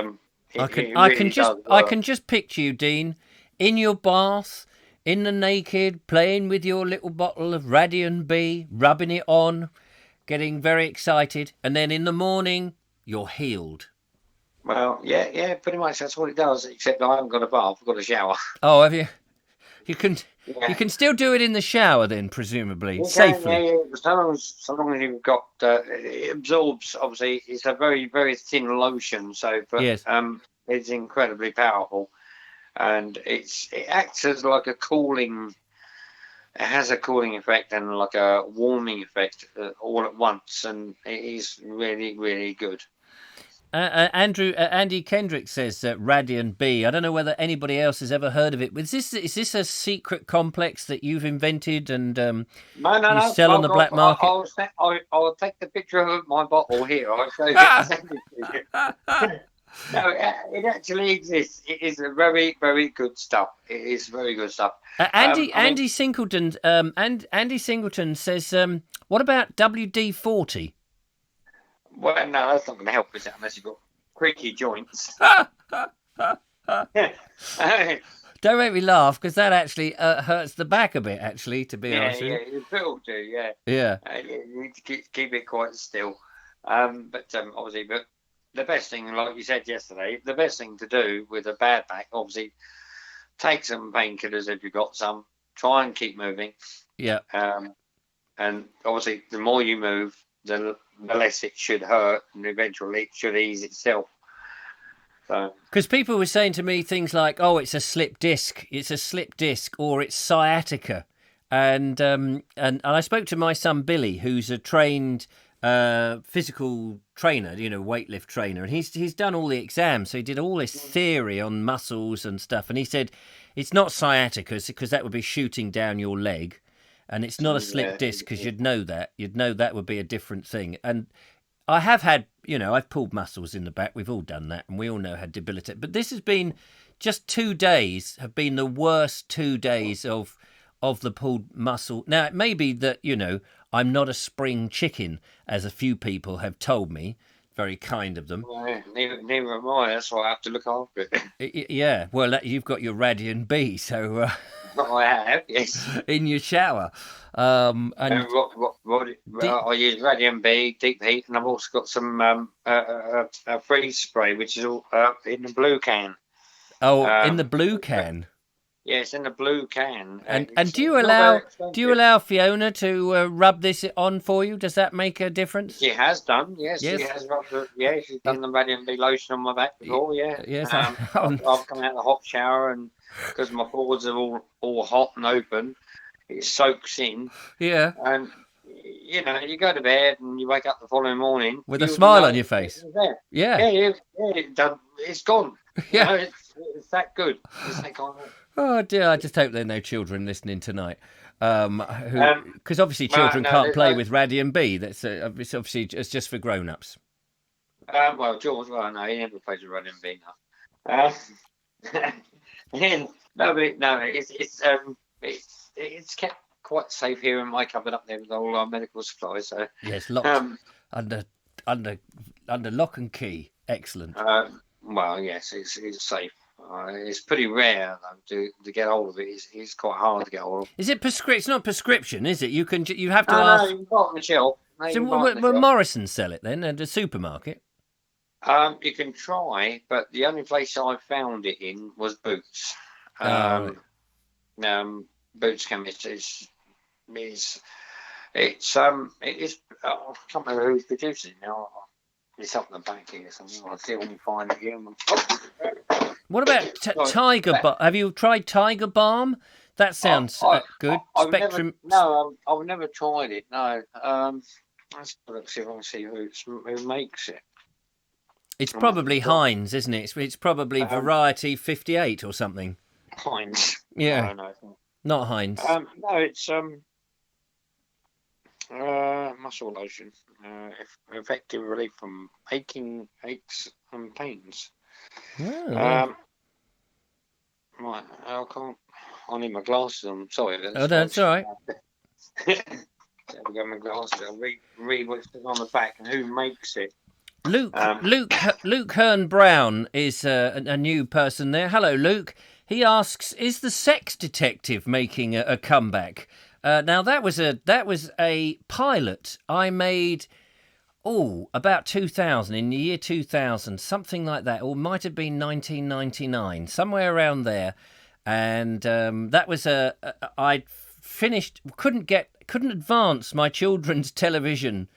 I can just picture you, Dean, in your bath, in the naked, playing with your little bottle of Radion B, rubbing it on, getting very excited, and then in the morning you're healed. Well, yeah, pretty much that's what it does. Except I haven't got a bath; I've got a shower. Oh, have you? You can still do it in the shower then, presumably, safely. Yeah. So long as you've got it absorbs. Obviously, it's a very, very thin lotion, yes. It's incredibly powerful, and it acts as like a cooling. It has a cooling effect and like a warming effect all at once, and it is really, really good. Andy Kendrick says Radian B. I don't know whether anybody else has ever heard of it. Is this a secret complex that you've invented and No. you sell on the black market? I'll take the picture of my bottle here. I'll show you. I'll send it to you. No, it actually exists. It is a very, very good stuff. It is very good stuff. Andy Singleton. Andy Singleton says, "What about WD-40?" Well, no, that's not going to help, is it? Unless you've got creaky joints. Don't make me laugh, because that actually hurts the back a bit. Actually, to be honest, yeah, it will do. Yeah. You need to keep it quite still. Obviously, but the best thing, like you said yesterday, the best thing to do with a bad back, obviously, take some painkillers if you've got some. Try and keep moving. Yeah. And obviously, the more you move, the less it should hurt, and eventually it should ease itself. Because people were saying to me things like, "Oh, it's a slip disc, or it's sciatica," and I spoke to my son Billy, who's a trained physical trainer, weightlift trainer, and he's done all the exams, so he did all this theory on muscles and stuff, and he said it's not sciatica because that would be shooting down your leg. And it's not a slip disc because you'd know that would be a different thing. And I have had, I've pulled muscles in the back. We've all done that, and we all know how debilitating. But this has been just 2 days have been the worst 2 days of the pulled muscle. Now, it may be that, I'm not a spring chicken, as a few people have told me. Very kind of them. Well, neither am I. That's why I have to look after it. Yeah. Well, you've got your Radian B, so... I have, yes. In your shower. I use Radian B, deep heat, and I've also got some freeze spray, which is all in the blue can. Oh, in the blue can? Yes, in the blue can. And do you allow Fiona to rub this on for you? Does that make a difference? She has done, yes. She has rubbed she's done the Radiant B lotion on my back before, yeah. Yes. I've come out of the hot shower, and because my pores are all hot and open, it soaks in. Yeah. And, you go to bed and you wake up the following morning. With a smile on your face. Yeah. It's gone. Yeah. It's that good. It's that kind of... Oh dear! I just hope there are no children listening tonight, because obviously children can't play with Radian B. That's obviously it's just for grown-ups. Well, George, no, he never plays with Radian B. It's kept quite safe here in my cupboard up there with all our medical supplies. So yes, locked under lock and key. Excellent. Well, yes, it's safe. It's pretty rare though to get hold of it. It's quite hard to get hold of. Is it prescription? It's not prescription, is it? You have to ask. No, you can buy it on the shelf. Will Morrison sell it then at a supermarket? You can try, but the only place I found it in was Boots. Boots Chemist is I can't remember who's producing it now. It's up the back here something. I'll see if I can find it here. What about Tiger Balm? Have you tried Tiger Balm? That sounds good. Spectrum. I've never tried it. No. Let's see if I can see who makes it. It's probably Heinz, isn't it? It's probably Variety 58 or something. Heinz. Yeah. No, not Heinz. No, it's muscle lotion. Effective relief from aches and pains. Oh. Right, I need my glasses on. Sorry. That's all right. There we go, my glasses. I'll read what's on the back and who makes it. Luke Hearn Brown is a new person there. Hello, Luke. He asks, "Is the Sex Detective making a comeback?" Now that was a pilot I made. About 2000, in the year 2000, something like that, or might have been 1999, somewhere around there. And that was I'd finished, couldn't advance my children's television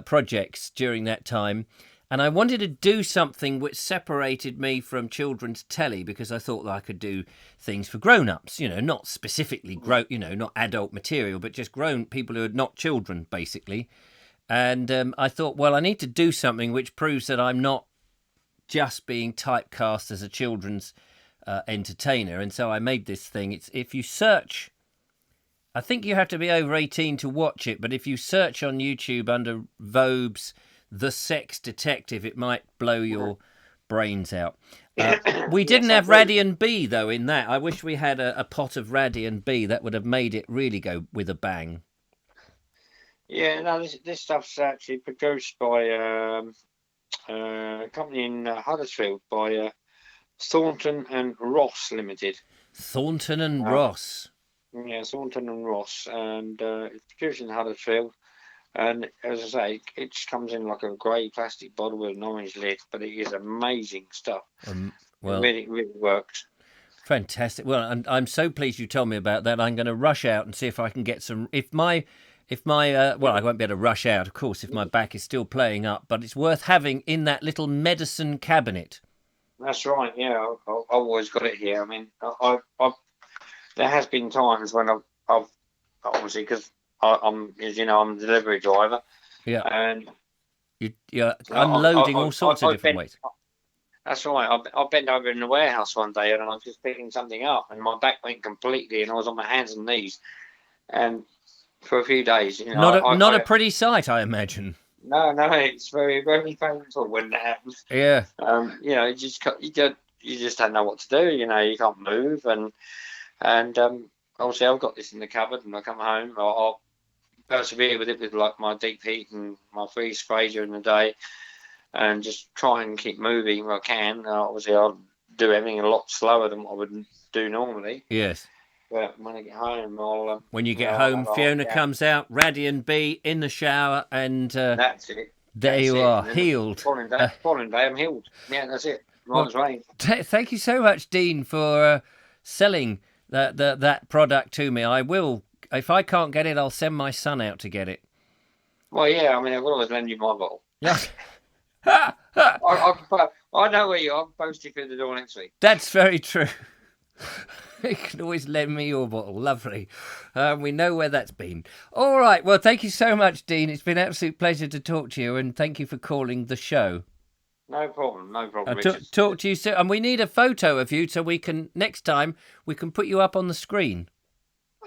projects during that time. And I wanted to do something which separated me from children's telly, because I thought that I could do things for grown-ups, not specifically not adult material, but just grown people who are not children, basically. And I thought, well, I need to do something which proves that I'm not just being typecast as a children's entertainer, and so I made this thing. It's if you search, I think you have to be over 18 to watch it, but if you search on YouTube under Vobes, The Sex Detective, it might blow your brains out. We didn't have Radian B, though, in that. I wish we had a pot of Radian B. That would have made it really go with a bang. Yeah, no, this stuff's actually produced by a company in Huddersfield by Thornton and Ross Limited. Thornton and Ross. Yeah, Thornton and Ross, and it's produced in Huddersfield. And as I say, it just comes in like a grey plastic bottle with an orange lid, but it is amazing stuff. Well, it really works. Fantastic. Well, I'm so pleased you told me about that. I'm going to rush out and see if I can get some. If my well, I won't be able to rush out, of course, if my back is still playing up. But it's worth having in that little medicine cabinet. That's right. Yeah, I've always got it here. I mean, there has been times when I've obviously because I'm, as you know, I'm a delivery driver. Yeah. And you're unloading all sorts of different ways. That's right. I bent over in the warehouse one day and I was just picking something up and my back went completely and I was on my hands and knees. And for a few days, you know. Not a pretty sight, I imagine. No, it's very, very painful when that happens. Yeah. You know, you just don't know what to do. You know, you can't move and obviously I've got this in the cupboard and I come home. I'll persevere with it with like my deep heat and my freeze spray during the day, and just try and keep moving where I can. Obviously, I'll do everything a lot slower than what I would do normally. Yes. But when I get home, I'll... when you get home, Fiona comes out, Radian B, in the shower, and... that's it. There you are, healed. Following day, I'm healed. Yeah, that's it. Right as rain. Thank you so much, Dean, for selling that product to me. I will... If I can't get it, I'll send my son out to get it. Well, yeah, I mean, I will always lend you my bottle. Yeah. I know where you are. I'll post you through the door next week. That's very true. You can always lend me your bottle. Lovely. We know where that's been. All right. Well, thank you so much, Dean. It's been an absolute pleasure to talk to you, and thank you for calling the show. No problem, Richard. Talk to you soon. And we need a photo of you so we can, next time, we can put you up on the screen.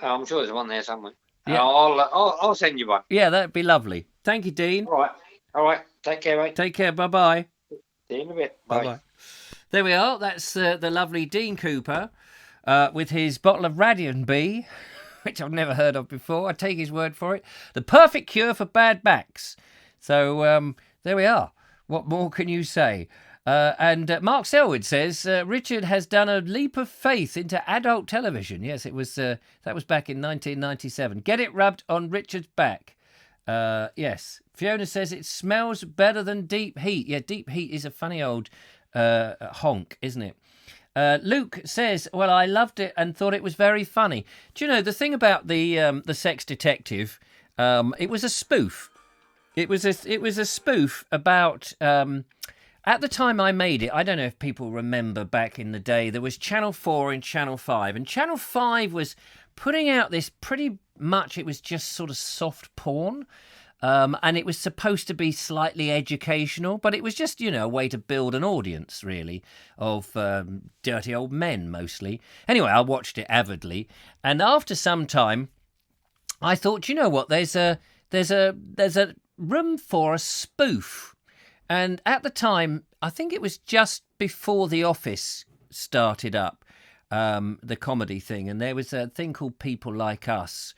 I'm sure there's one there somewhere. Yeah. I'll send you one. Yeah, that'd be lovely. Thank you, Dean. All right. Take care, mate. Take care. Bye-bye. See you in a bit. Bye. Bye-bye. There we are. That's the lovely Dean Cooper with his bottle of Radian B, which I've never heard of before. I take his word for it. The perfect cure for bad backs. So there we are. What more can you say? And Mark Selwood says, Richard has done a leap of faith into adult television. Yes, it was that was back in 1997. Get it rubbed on Richard's back. Yes. Fiona says it smells better than deep heat. Yeah, deep heat is a funny old honk, isn't it? Luke says, well, I loved it and thought it was very funny. Do you know, the thing about the Sex Detective, it was a spoof. It was a spoof about... at the time I made it, I don't know if people remember back in the day, there was Channel 4 and Channel 5. And Channel 5 was putting out this pretty much, it was just sort of soft porn. And it was supposed to be slightly educational, but it was just, you know, a way to build an audience, really, of dirty old men, mostly. Anyway, I watched it avidly. And after some time, I thought, you know what, there's a room for a spoof. And at the time, I think it was just before The Office started up, the comedy thing. And there was a thing called People Like Us,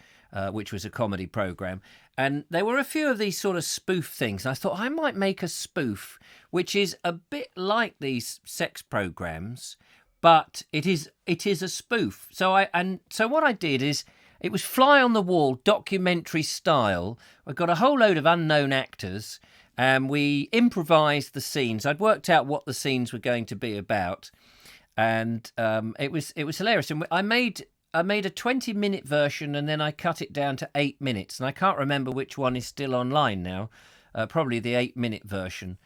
which was a comedy programme. And there were a few of these sort of spoof things. And I thought I might make a spoof, which is a bit like these sex programmes, but it is a spoof. So what I did is, it was fly on the wall, documentary style. I got a whole load of unknown actors. And we improvised the scenes. I'd worked out what the scenes were going to be about, and it was hilarious. And I made a 20-minute version, and then I cut it down to 8 minutes. And I can't remember which one is still online now. Probably the 8-minute version.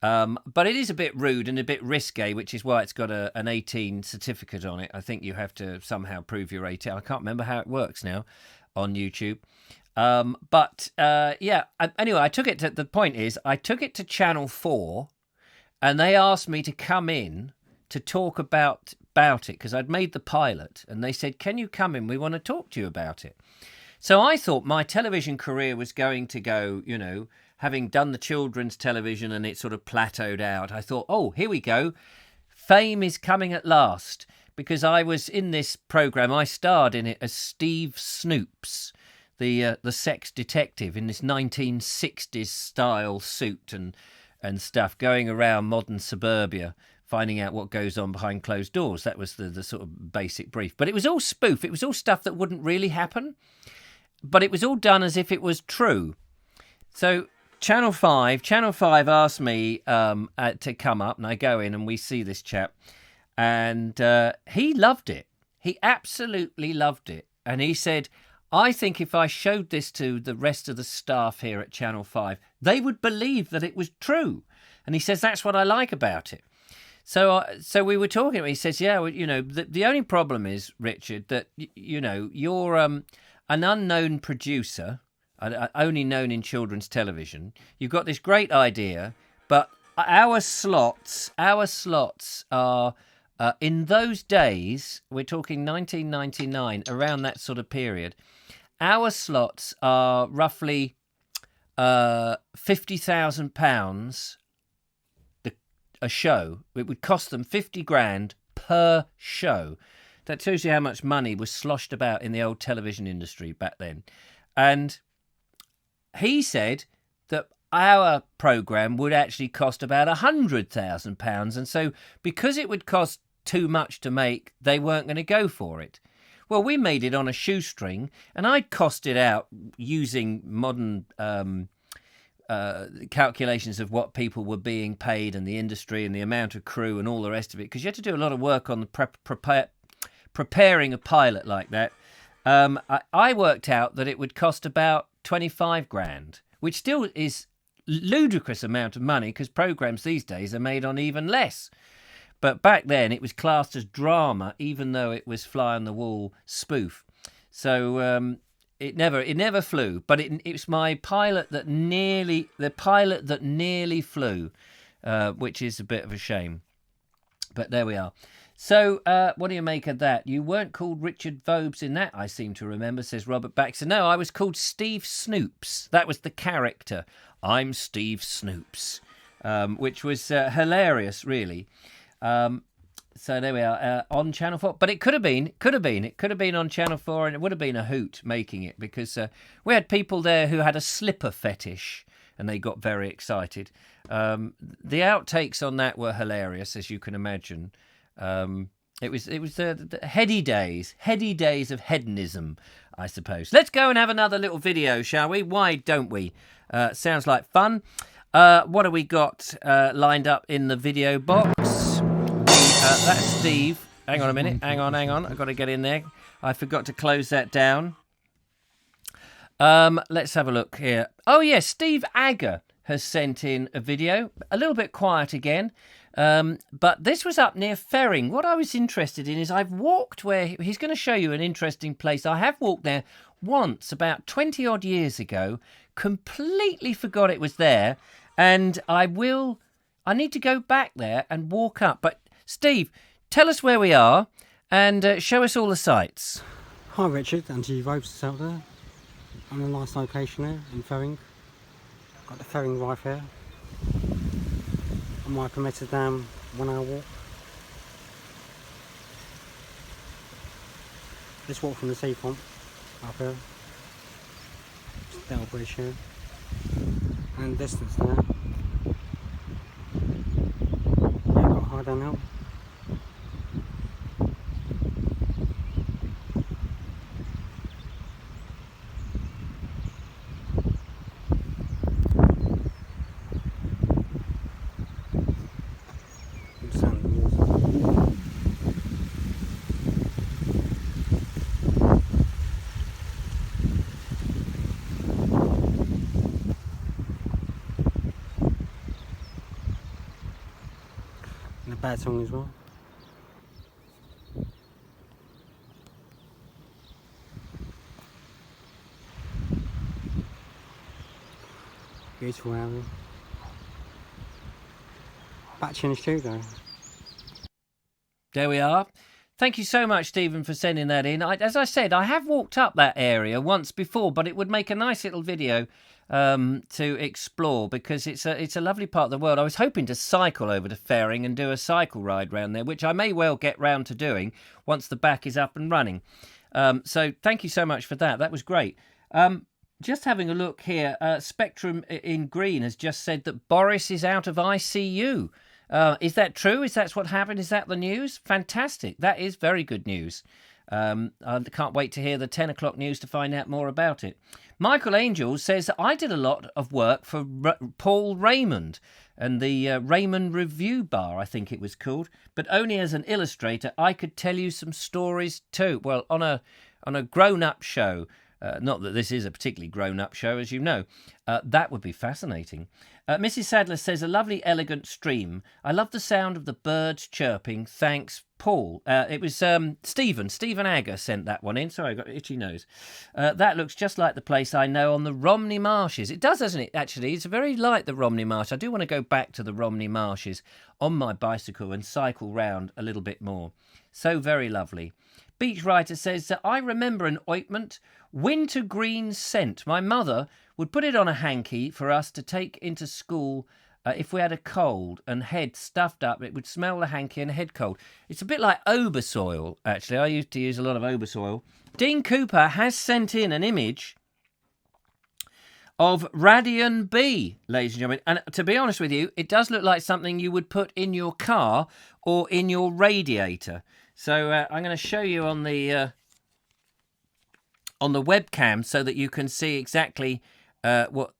But it is a bit rude and a bit risque, which is why it's got an 18 certificate on it. I think you have to somehow prove you're 18. I can't remember how it works now on YouTube. Anyway, I took it to Channel 4, and they asked me to come in to talk about it because I'd made the pilot, and they said, "Can you come in? We want to talk to you about it." So I thought my television career was going to go, you know, having done the children's television and it sort of plateaued out. I thought, oh, here we go. Fame is coming at last, because I was in this programme. I starred in it as Steve Snoops, the sex detective in this 1960s style suit and stuff, going around modern suburbia, finding out what goes on behind closed doors. That was the sort of basic brief. But it was all spoof. It was all stuff that wouldn't really happen. But it was all done as if it was true. So Channel 5 asked me to come up, and I go in and we see this chap. And he loved it. He absolutely loved it. And he said, I think if I showed this to the rest of the staff here at Channel 5, they would believe that it was true. And he says, that's what I like about it. So we were talking. He says, yeah, well, you know, the only problem is, Richard, that, you know, you're an unknown producer, only known in children's television. You've got this great idea, but our slots are, in those days, we're talking 1999, around that sort of period, our slots are roughly £50,000 a show. It would cost them 50 grand per show. That tells you how much money was sloshed about in the old television industry back then. And he said that our programme would actually cost about £100,000. And so because it would cost too much to make, they weren't going to go for it. Well, we made it on a shoestring, and I'd cost it out using modern calculations of what people were being paid and the industry and the amount of crew and all the rest of it, because you had to do a lot of work on the preparing a pilot like that. I worked out that it would cost about 25 grand, which still is ludicrous amount of money, because programs these days are made on even less. But back then it was classed as drama, even though it was fly on the wall spoof. So it never flew. But it was my pilot that nearly flew, which is a bit of a shame. But there we are. So what do you make of that? You weren't called Richard Vobes in that, I seem to remember, says Robert Baxter. No, I was called Steve Snoops. That was the character. I'm Steve Snoops, which was hilarious, really. So there we are, on Channel 4. But it could have been on Channel 4, and it would have been a hoot making it, because we had people there who had a slipper fetish, and they got very excited. The outtakes on that were hilarious, as you can imagine. It was the heady days of hedonism, I suppose. Let's go and have another little video, shall we? Why don't we? Sounds like fun. What have we got lined up in the video box? That's Steve. Hang on a minute. Hang on. I've got to get in there. I forgot to close that down. Let's have a look here. Oh, yes, Steve Agger has sent in a video. A little bit quiet again. But this was up near Ferring. What I was interested in is I've walked where he's going to show you an interesting place. I have walked there once about 20 odd years ago, completely forgot it was there. And I need to go back there and walk up. But Steve, tell us where we are and show us all the sights. Hi Richard, and to you Vobes out there. I'm in a nice location here in Ferring. Got the Ferring Rife here. On my permitted 1 hour walk. Just walk from the seafront up here. Just down bridge here. And distance there. Yeah, got high downhill. And a bad song as well. Beautiful area. back to you in the studio. There we are. Thank you so much, Stephen, for sending that in. As I said, I have walked up that area once before, but it would make a nice little video to explore because it's a lovely part of the world. I was hoping to cycle over to Ferring and do a cycle ride round there, which I may well get round to doing once the back is up and running. So thank you so much for that. That was great. Just having a look here, Spectrum in Green has just said that Boris is out of ICU. Is that true? Is that what happened? Is that the news? Fantastic. That is very good news. I can't wait to hear the 10 o'clock news to find out more about it. Michael Angels says, I did a lot of work for Paul Raymond and the Raymond Review Bar, I think it was called, but only as an illustrator. I could tell you some stories too. Well, on a grown-up show, not that this is a particularly grown-up show, as you know. That would be fascinating. Mrs. Sadler says, a lovely, elegant stream. I love the sound of the birds chirping. Thanks, Paul. It was Stephen Agger sent that one in. Sorry, I got an itchy nose. That looks just like the place I know on the Romney Marshes. It does, doesn't it, actually? It's very like the Romney Marsh. I do want to go back to the Romney Marshes on my bicycle and cycle round a little bit more. So very lovely. Beach Writer says, I remember an ointment, wintergreen scent. My mother would put it on a hanky for us to take into school if we had a cold and head stuffed up. It would smell the hanky and head cold. It's a bit like Obersoil, actually. I used to use a lot of Obersoil. Dean Cooper has sent in an image of Radian B, ladies and gentlemen. And to be honest with you, it does look like something you would put in your car or in your radiator. So I'm going to show you on the webcam so that you can see exactly what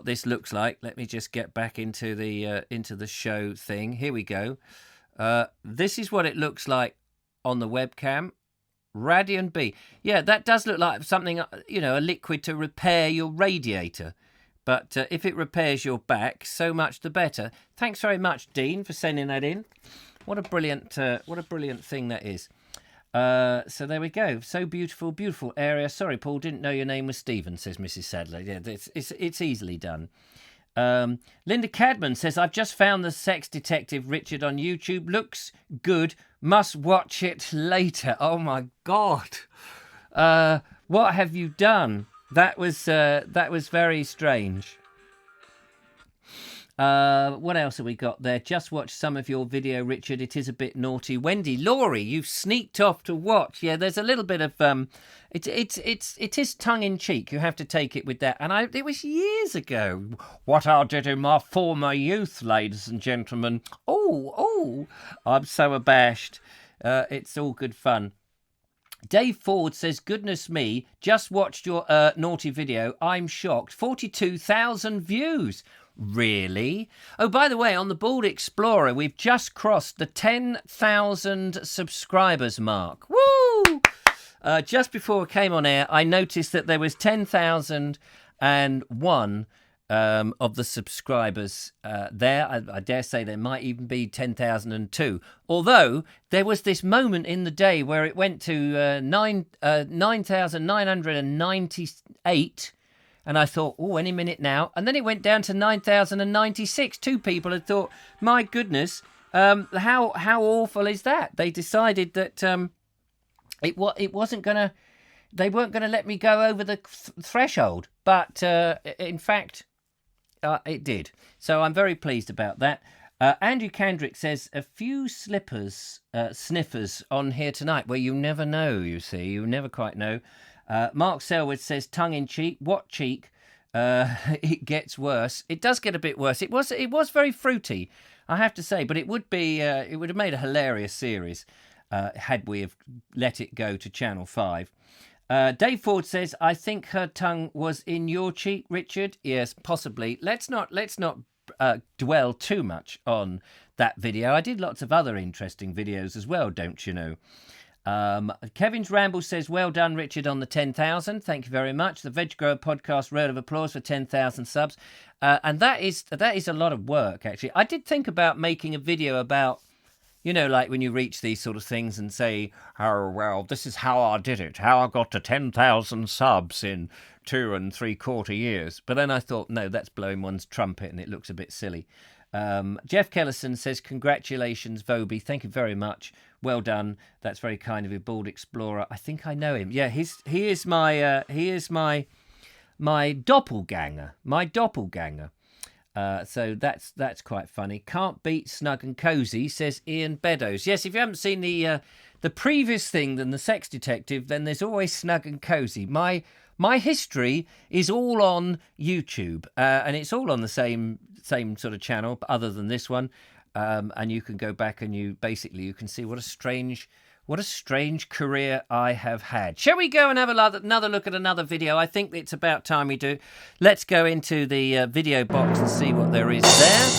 this looks like. Let me just get back into the show thing. Here we go. This is what it looks like on the webcam. Radian B. Yeah, that does look like something, a liquid to repair your radiator. But if it repairs your back, so much the better. Thanks very much, Dean, for sending that in. What a brilliant thing that is. So there we go. So beautiful, beautiful area. Sorry, Paul, didn't know your name was Stephen, says Mrs. Sadler. Yeah, it's easily done. Linda Cadman says, I've just found the Sex Detective Richard on YouTube. Looks good. Must watch it later. Oh, my God. What have you done? That was very strange. What else have we got there? Just watched some of your video, Richard. It is a bit naughty. Wendy, Laurie, you've sneaked off to watch. Yeah, there's a little bit of it is tongue in cheek. You have to take it with that. And it was years ago. What I did in my former youth, ladies and gentlemen. Oh, I'm so abashed. It's all good fun. Dave Ford says, goodness me, just watched your naughty video. I'm shocked. 42,000 views. Really? Oh, by the way, on the Bald Explorer, we've just crossed the 10,000 subscribers mark. Woo! Just before I came on air, I noticed that there was 10,001 of the subscribers there. I dare say there might even be 10,002. Although there was this moment in the day where it went to 9,998. And I thought, any minute now. And then it went down to 9,096. Two people had thought, my goodness, how awful is that? They decided that it wasn't gonna. They weren't going to let me go over the threshold, but in fact, it did. So I'm very pleased about that. Andrew Kendrick says, a few sniffers on here tonight. Well, you never know, you see. You never quite know. Mark Selwood says, tongue-in-cheek. What cheek? It gets worse. It does get a bit worse. It was very fruity, I have to say, but it would have made a hilarious series had we have let it go to Channel 5. Dave Ford says, I think her tongue was in your cheek, Richard. Yes, possibly. Let's not dwell too much on that video. I did lots of other interesting videos as well, don't you know. Kevin's Ramble says, well done, Richard, on the 10,000. Thank you very much. The Veg Grower Podcast, round of applause for 10,000 subs. And that is a lot of work, actually. I did think about making a video about, like when you reach these sort of things and say, oh, well, this is how I did it, how I got to 10,000 subs in 2 3/4 years. But then I thought, no, that's blowing one's trumpet and it looks a bit silly. Jeff Kellison says, congratulations, Vobie. Thank you very much. Well done. That's very kind of you, Bald Explorer. I think I know him. Yeah, he is my doppelganger. My doppelganger. So that's quite funny. Can't beat Snug and Cozy, says Ian Beddoes. Yes, if you haven't seen the previous thing than the Sex Detective, then there's always Snug and Cozy. My history is all on YouTube, and it's all on the same sort of channel, other than this one. And you can go back and you can see what a strange career I have had. Shall we go and have another look at another video? I think it's about time we do. Let's go into the video box and see what there is there.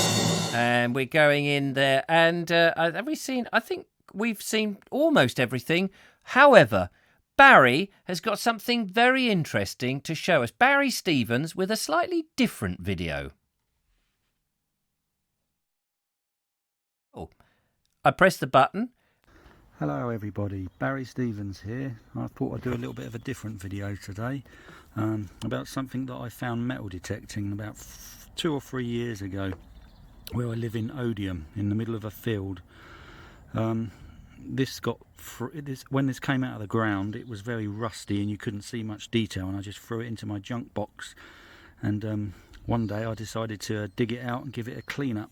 And we're going in there. And have we seen? I think we've seen almost everything. However, Barry has got something very interesting to show us. Barry Stevens with a slightly different video. Oh, I pressed the button. Hello everybody, Barry Stevens here. I thought I'd do a little bit of a different video today about something that I found metal detecting about 2 or 3 years ago, where I live in Odium in the middle of a field. When this came out of the ground, it was very rusty and you couldn't see much detail, and I just threw it into my junk box, and one day I decided to dig it out and give it a clean up.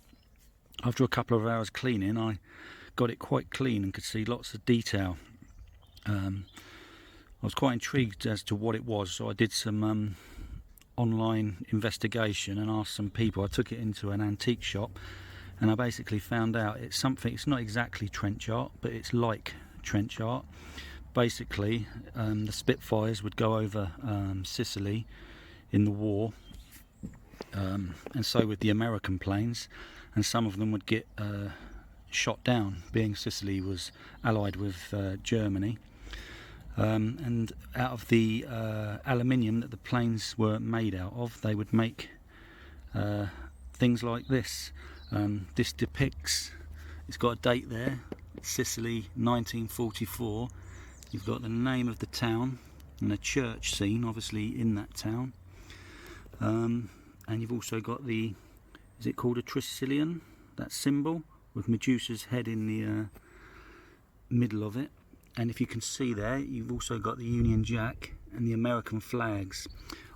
After a couple of hours cleaning, I got it quite clean and could see lots of detail. I was quite intrigued as to what it was, so I did some online investigation and asked some people. I took it into an antique shop and I basically found out it's not exactly trench art, but it's like trench art. Basically, the Spitfires would go over Sicily in the war, and so would the American planes, and some of them would get shot down, being Sicily was allied with Germany, and out of the aluminium that the planes were made out of, they would make things like this. This depicts, it's got a date there, Sicily 1944. You've got the name of the town and a church scene obviously in that town, and you've also got is it called a Tricilian, that symbol with Medusa's head in the middle of it. And if you can see there, you've also got the Union Jack and the American flags.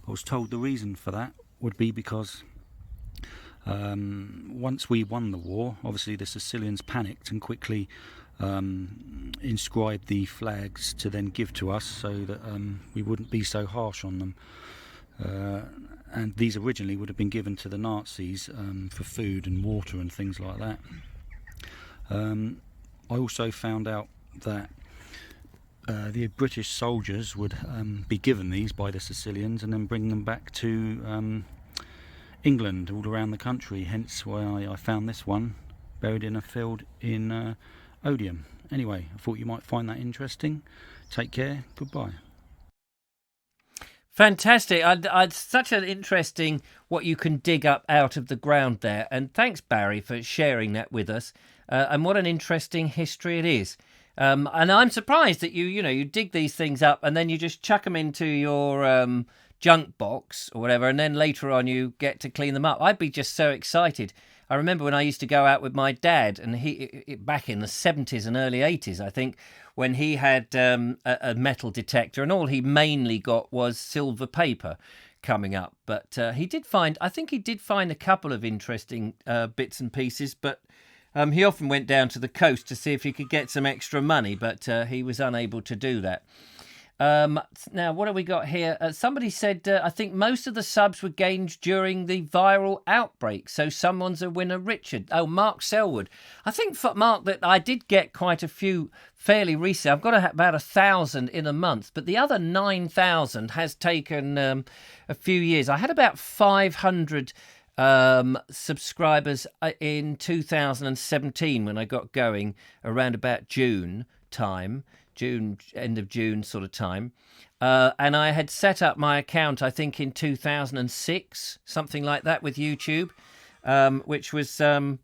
I was told the reason for that would be because once we won the war, obviously the Sicilians panicked and quickly inscribed the flags to then give to us, so that we wouldn't be so harsh on them. And these originally would have been given to the Nazis for food and water and things like that. I also found out that the British soldiers would be given these by the Sicilians and then bring them back to England, all around the country, hence why I found this one buried in a field in Odium. Anyway, I thought you might find that interesting. Take care, goodbye. Fantastic. I'd such an interesting what you can dig up out of the ground there. And thanks, Barry, for sharing that with us. And what an interesting history it is. And I'm surprised that you dig these things up and then you just chuck them into your junk box or whatever, and then later on you get to clean them up. I'd be just so excited. I remember when I used to go out with my dad, and back in the 70s and early 80s, I think, when he had a metal detector, and all he mainly got was silver paper coming up. But he did find a couple of interesting bits and pieces, but he often went down to the coast to see if he could get some extra money, but he was unable to do that. Now, what have we got here? Somebody said, I think most of the subs were gained during the viral outbreak, so someone's a winner, Richard. Oh, Mark Selwood. I think, for Mark, that I did get quite a few fairly recently. I've got about 1,000 in a month, but the other 9,000 has taken a few years. I had about 500 subscribers in 2017 when I got going, around about June time. End of June sort of time. And I had set up my account, I think, in 2006, something like that, with YouTube, which was some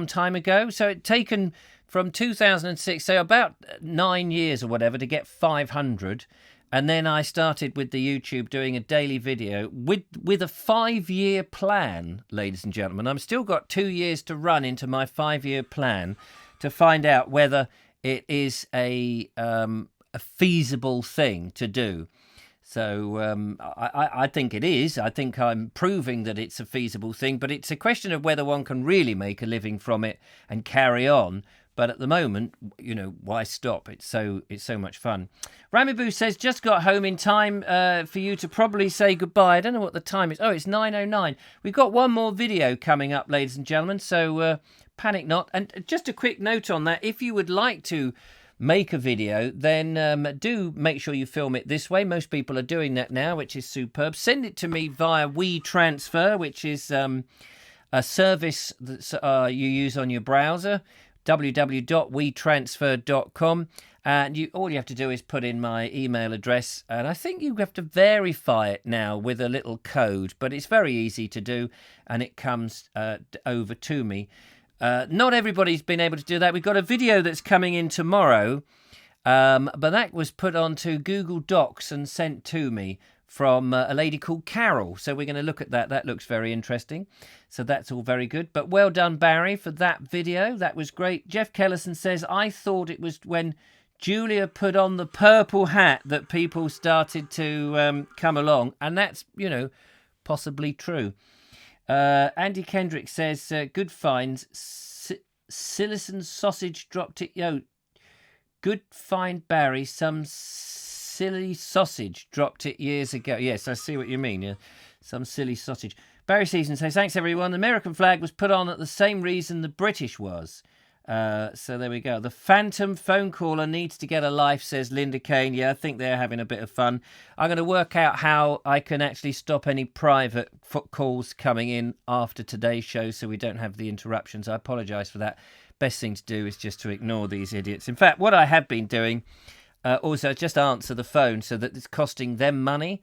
time ago. So it'd taken from 2006, so about 9 years or whatever, to get 500. And then I started with the YouTube doing a daily video with a 5-year plan, ladies and gentlemen. I've still got 2 years to run into my 5-year plan to find out whether it is a feasible thing to do. So I think it is. I think I'm proving that it's a feasible thing, but it's a question of whether one can really make a living from it and carry on. But at the moment, you know, why stop? It's so much fun. Ramiboo says, just got home in time for you to probably say goodbye. I don't know what the time is. Oh, it's 9:09. We've got one more video coming up, ladies and gentlemen, so panic not. And just a quick note on that, if you would like to make a video, then do make sure you film it this way. Most people are doing that now, which is superb. Send it to me via WeTransfer, which is a service that you use on your browser, www.wetransfer.com, and all you have to do is put in my email address, and I think you have to verify it now with a little code, but it's very easy to do, and it comes over to me. Not everybody's been able to do that. We've got a video that's coming in tomorrow, but that was put onto Google Docs and sent to me from a lady called Carol. So we're going to look at that. That looks very interesting. So that's all very good. But well done, Barry, for that video. That was great. Jeff Kellison says, I thought it was when Julia put on the purple hat that people started to come along. And that's, you know, possibly true. Andy Kendrick says, good finds. Silicon sausage dropped it. Yo, good find, Barry. Some silly sausage dropped it years ago. Yes, I see what you mean. Yeah, some silly sausage. Barry Season says, thanks everyone. The American flag was put on at the same reason the British was. So there we go. The phantom phone caller needs to get a life, says Linda Kane. Yeah, I think they're having a bit of fun. I'm going to work out how I can actually stop any private calls coming in after today's show so we don't have the interruptions. I apologise for that. Best thing to do is just to ignore these idiots. In fact, what I have been doing also just answer the phone so that it's costing them money,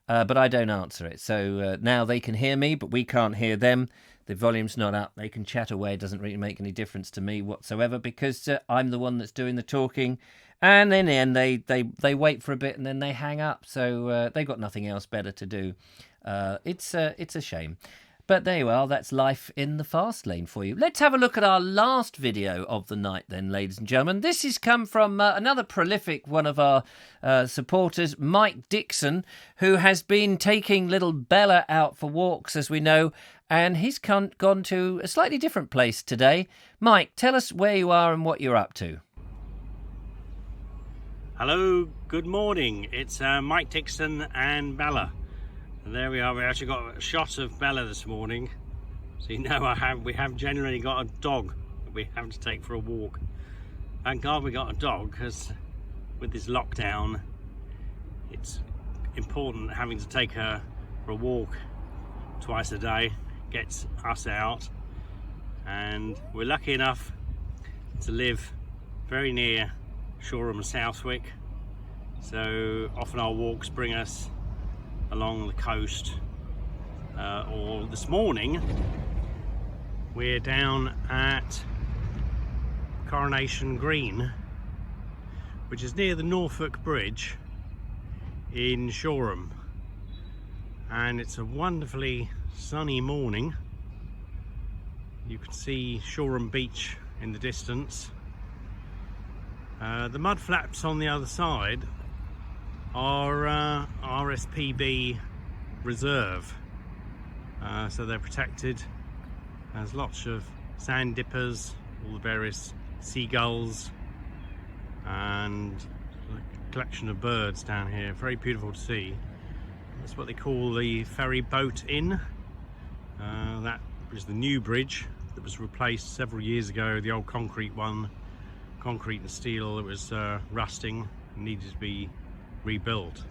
but I don't answer it. So now they can hear me, but we can't hear them. The volume's not up. They can chat away. It doesn't really make any difference to me whatsoever because I'm the one that's doing the talking. And in the end, they wait for a bit and then they hang up. So they've got nothing else better to do. It's a shame. But there you are. That's life in the fast lane for you. Let's have a look at our last video of the night then, ladies and gentlemen. This has come from another prolific one of our supporters, Mike Dixon, who has been taking little Bella out for walks, as we know, and he's gone to a slightly different place today. Mike, tell us where you are and what you're up to. Hello, good morning. It's Mike Dixon and Bella. And there we are. We actually got a shot of Bella this morning. So you know we have generally got a dog that we have to take for a walk. Thank God we got a dog, because with this lockdown it's important having to take her for a walk twice a day. Gets us out, and we're lucky enough to live very near Shoreham and Southwick, so often our walks bring us along the coast, or this morning we're down at Coronation Green, which is near the Norfolk Bridge in Shoreham, and it's a wonderfully sunny morning. You can see Shoreham Beach in the distance. The mud flaps on the other side are RSPB reserve, so they're protected. There's lots of sand dippers, all the various seagulls, and a collection of birds down here. Very beautiful to see. That's what they call the ferry boat inn. That is the new bridge that was replaced several years ago. The old concrete one, concrete and steel, that was rusting and needed to be rebuilt.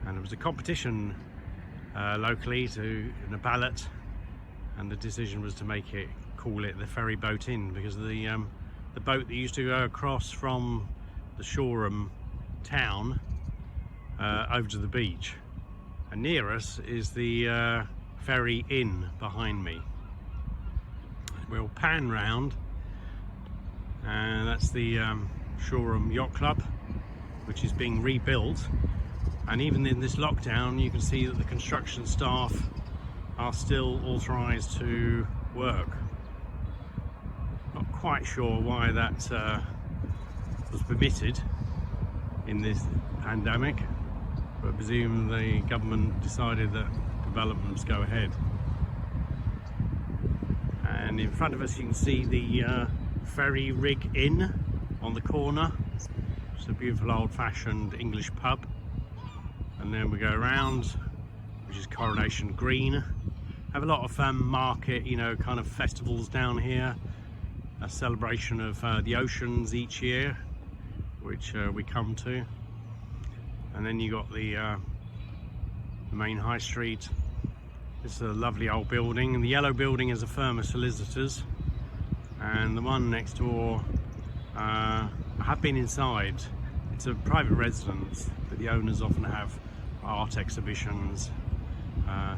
And there was a competition locally in a ballot, and the decision was to call it the ferry boat inn, because of the boat that used to go across from the Shoreham town over to the beach. And near us is the ferry inn behind me. We'll pan round, and that's the Shoreham Yacht Club, which is being rebuilt. And even in this lockdown, you can see that the construction staff are still authorised to work. Not quite sure why that was permitted in this pandemic, but I presume the government decided that developments go ahead. And in front of us you can see the Ferry Rig Inn on the corner. It's a beautiful old-fashioned English pub. And then we go around, which is Coronation Green. Have a lot of market, you know, kind of festivals down here. A celebration of the oceans each year, which we come to. And then you got the main high street. This is a lovely old building, and the yellow building is a firm of solicitors. And the one next door, I have been inside. It's a private residence, but the owners often have art exhibitions,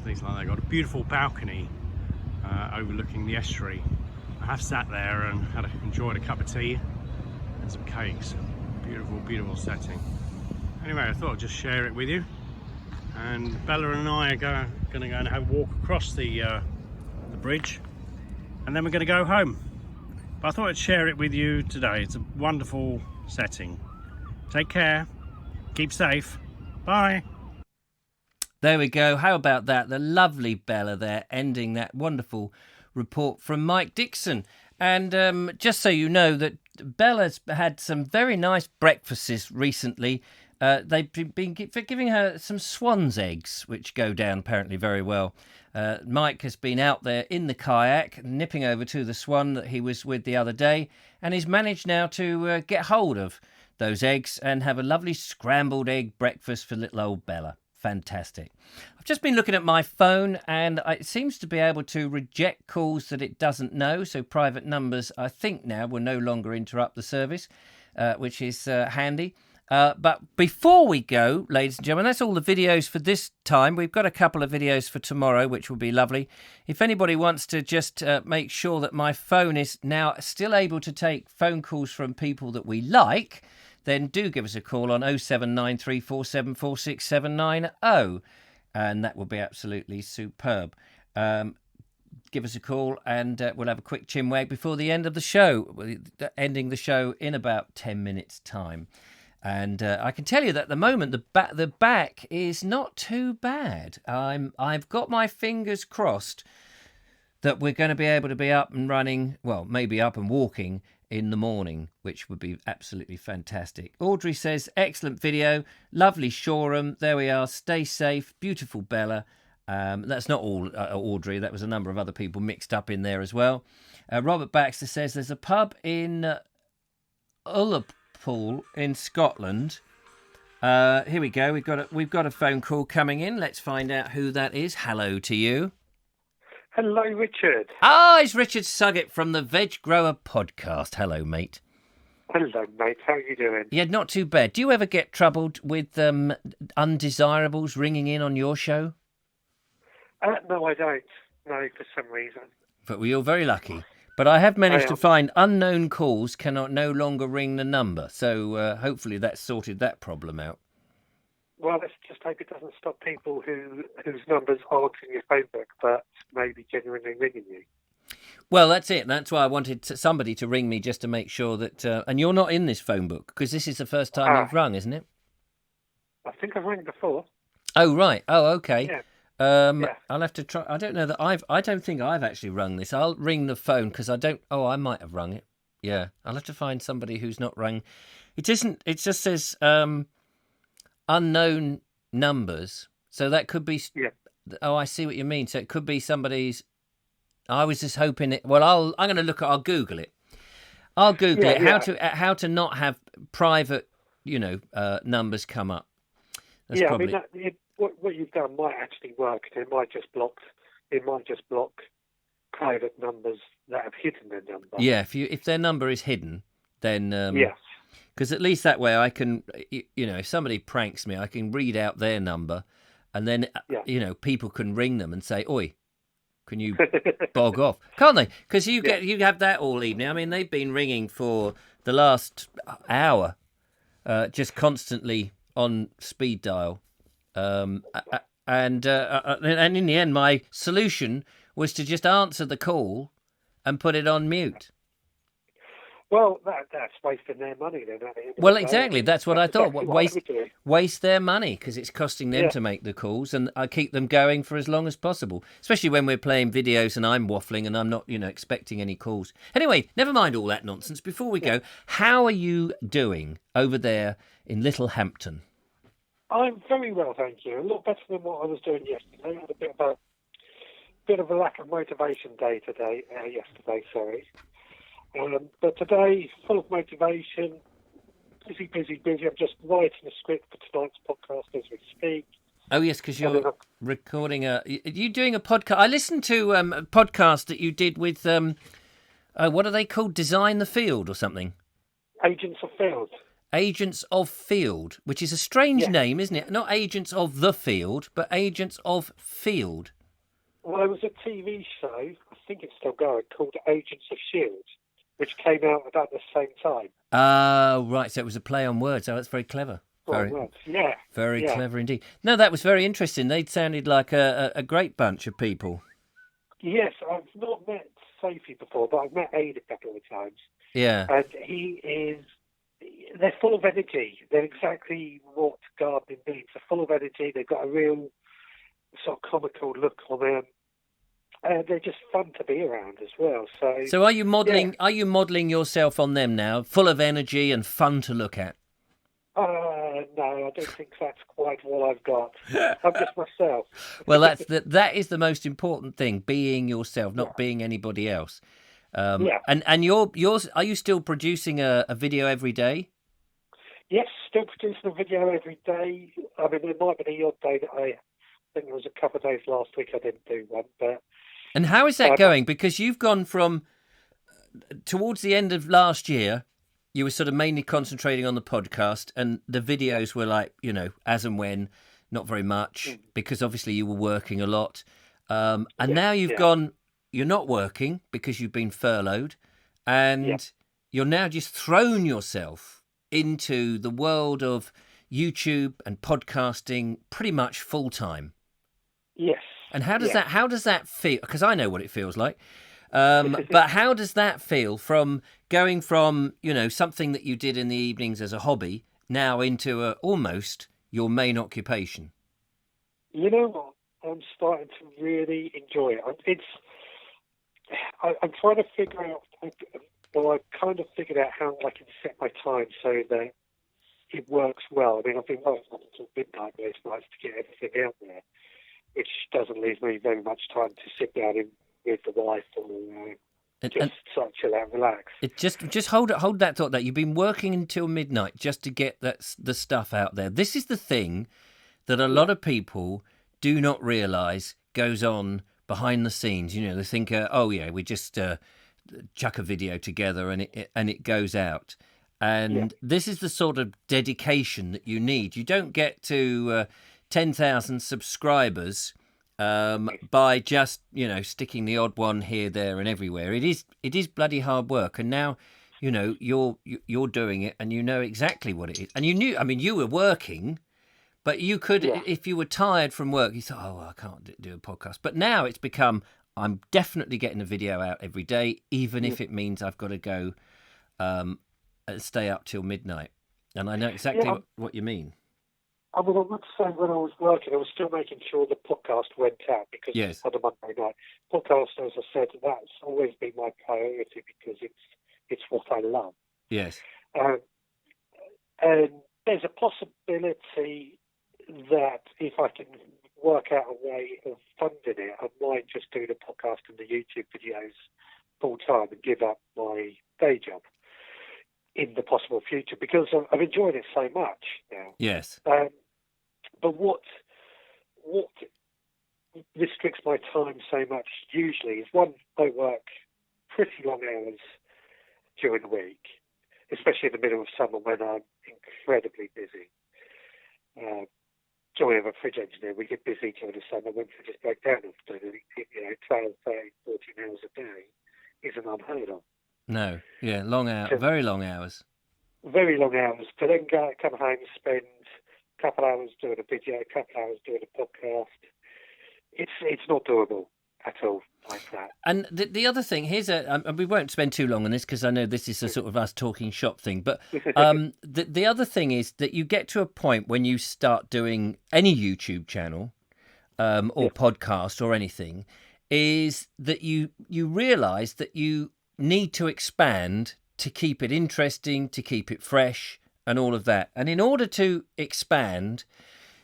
things like that. Got a beautiful balcony overlooking the estuary. I have sat there and enjoyed a cup of tea and some cakes. Beautiful, beautiful setting. Anyway, I thought I'd just share it with you. And Bella and I are going to go and have a walk across the bridge, and then we're going to go home. But I thought I'd share it with you today. It's a wonderful setting. Take care. Keep safe. Bye. There we go. How about that? The lovely Bella there, ending that wonderful report from Mike Dixon. And just so you know that Bella's had some very nice breakfasts recently. They've been giving her some swan's eggs, which go down apparently very well. Mike has been out there in the kayak, nipping over to the swan that he was with the other day, and he's managed now to get hold of those eggs and have a lovely scrambled egg breakfast for little old Bella. Fantastic. I've just been looking at my phone, and it seems to be able to reject calls that it doesn't know. So private numbers, I think now, will no longer interrupt the service, which is handy. But before we go, ladies and gentlemen, that's all the videos for this time. We've got a couple of videos for tomorrow, which will be lovely. If anybody wants to just make sure that my phone is now still able to take phone calls from people that we like, then do give us a call on 07934746790, and that will be absolutely superb. Give us a call, and we'll have a quick chinwag before the end of the show, ending the show in about 10 minutes' time. And I can tell you that at the moment the back is not too bad. I've got my fingers crossed that we're going to be able to be up and running, well, maybe up and walking in the morning, which would be absolutely fantastic. Audrey says, excellent video, lovely Shoreham. There we are. Stay safe. Beautiful Bella. That's not all Audrey. That was a number of other people mixed up in there as well. Robert Baxter says there's a pub in Ullapool in Scotland. Here we go. We've got a phone call coming in. Let's find out who that is. Hello to you. Hello, Richard. It's Richard Suggett from the Veg Grower Podcast. Hello, mate. Hello, mate. How are you doing? Yeah, not too bad. Do you ever get troubled with undesirables ringing in on your show? No, I don't. No, for some reason. But you're very lucky. But I have managed to find unknown calls cannot no longer ring the number. So hopefully that's sorted that problem out. Well, let's just hope it doesn't stop people whose numbers aren't in your phone book, but maybe genuinely ringing you. Well, that's it. That's why I wanted somebody to ring me just to make sure that... and you're not in this phone book, because this is the first time you've rung, isn't it? I think I've rung before. Oh, right. Oh, okay. Yeah. I'll have to try. I don't know that I don't think I've actually rung this. I'll ring the phone because I don't. Oh, I might have rung it. Yeah. I'll have to find somebody who's not rung. It isn't. It just says unknown numbers. So that could be. Yeah. Oh, I see what you mean. So it could be somebody's. I was just hoping it. Well, I'm going to look at. I'll Google it. I'll Google it. How to not have private, numbers come up. That's probably... I mean, what you've done might actually work. It might just block private numbers that have hidden their number. Yeah, if their number is hidden, then yes. Because at least that way I can, if somebody pranks me, I can read out their number, and then people can ring them and say, "Oi, can you bog off?" Can't they? Because you have that all evening. I mean, they've been ringing for the last hour, just constantly on speed dial. And in the end, my solution was to just answer the call and put it on mute. Well, that's wasting their money then. At the end of Well, the day. exactly. That's what I thought. Exactly what I would do. Waste their money because it's costing them to make the calls, and I keep them going for as long as possible. Especially when we're playing videos and I'm waffling and I'm not, expecting any calls. Anyway, never mind all that nonsense. Before we go, how are you doing over there in Littlehampton? I'm very well, thank you. A lot better than what I was doing yesterday. I had a bit of a lack of motivation day yesterday. Sorry. But today, full of motivation, busy. I'm just writing a script for tonight's podcast as we speak. Oh, yes, because you're recording are you doing a podcast? I listened to a podcast that you did with, what are they called? Design the Field or something? Agents of Field. Agents of Field, which is a strange name, isn't it? Not Agents of the Field, but Agents of Field. Well, there was a TV show, I think it's still going, called Agents of S.H.I.E.L.D., which came out about the same time. Right, so it was a play on words. Oh, that's very clever. Very clever indeed. No, that was very interesting. They sounded like a great bunch of people. Yes, I've not met Sophie before, but I've met Aid a couple of times. Yeah. And they're full of energy. They're exactly what gardening needs. They're full of energy. They've got a real sort of comical look on them. And they're just fun to be around as well. So are you modelling? Yeah. Are you modelling yourself on them now? Full of energy and fun to look at. No, I don't think that's quite what I've got. I'm just myself. Well, that is the most important thing: being yourself, not being anybody else. And yours. Are you still producing a video every day? Yes, still producing a video every day. I mean, there might be the odd day that I think there was a couple of days last week I didn't do one, but. And how is that going? Because you've gone from towards the end of last year, you were sort of mainly concentrating on the podcast, and the videos were like, as and when, not very much, because obviously you were working a lot. And now you've gone, you're not working because you've been furloughed, and you're now just thrown yourself into the world of YouTube and podcasting pretty much full time. Yes. And how does that feel? Because I know what it feels like. But how does that feel from going from, something that you did in the evenings as a hobby now into almost your main occupation? You know what? I'm starting to really enjoy it. I'm trying to figure out, I've kind of figured out how I can set my time so that it works well. I mean, I've been working up until midnight most nights to get everything out there, which doesn't leave me very much time to sit down with the wife or just sort of chill out and relax. Just hold that thought that you've been working until midnight just to get the stuff out there. This is the thing that a lot of people do not realise goes on behind the scenes. They think, we just chuck a video together and it goes out. And this is the sort of dedication that you need. You don't get to 10,000 subscribers by just sticking the odd one here, there, and everywhere. It is bloody hard work, and now you're doing it, and you know exactly what it is. And you knew, I mean, you were working, but you could, if you were tired from work, you thought, I can't do a podcast. But now it's become, I'm definitely getting a video out every day, even if it means I've got to go stay up till midnight. And I know exactly what you mean. I mean, I would say when I was working, I was still making sure the podcast went out because on a Monday night. Podcast, as I said, that's always been my priority because it's what I love. Yes. And there's a possibility that if I can work out a way of funding it, I might just do the podcast and the YouTube videos full time and give up my day job in the possible future because I've enjoyed it so much now. Yes. But what restricts my time so much usually is, one, I work pretty long hours during the week, especially in the middle of summer when I'm incredibly busy. Joy of a fridge engineer, we get busy during the summer when fridges break down often, and 12, 13, 14 hours a day isn't unheard of. No, long hours, very long hours. Very long hours. To then come home, spend a couple hours doing a video, a couple hours doing a podcast. It's not doable at all like that. And the other thing, we won't spend too long on this because I know this is a sort of us talking shop thing, but the other thing is that you get to a point when you start doing any YouTube channel or podcast or anything, is that you realise that you need to expand to keep it interesting, to keep it fresh and all of that. And in order to expand,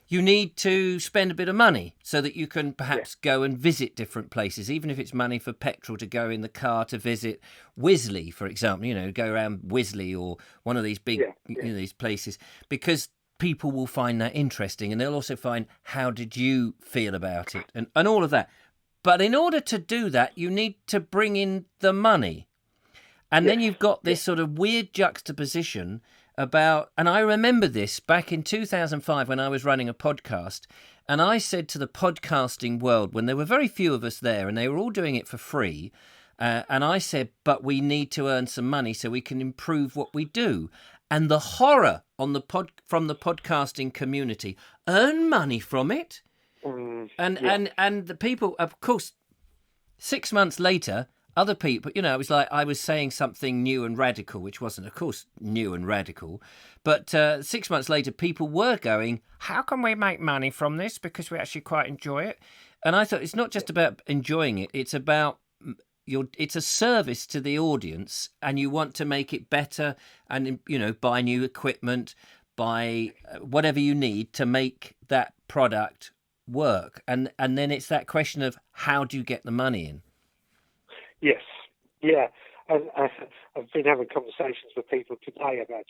you need to spend a bit of money so that you can perhaps go and visit different places, even if it's money for petrol to go in the car to visit Wisley, for example, go around Wisley or one of these big, these places, because people will find that interesting and they'll also find how did you feel about it and all of that. But in order to do that, you need to bring in the money. And then you've got this sort of weird juxtaposition about, and I remember this back in 2005 when I was running a podcast, and I said to the podcasting world, when there were very few of us there and they were all doing it for free, and I said, but we need to earn some money so we can improve what we do. And the horror from the podcasting community, earn money from it? And the people, of course, 6 months later, other people, it was like I was saying something new and radical, which wasn't, of course, new and radical. But 6 months later, people were going, how can we make money from this? Because we actually quite enjoy it. And I thought it's not just about enjoying it. It's about it's a service to the audience and you want to make it better and, buy new equipment, buy whatever you need to make that product work. And then it's that question of how do you get the money in? Yes, yeah. And I've been having conversations with people today about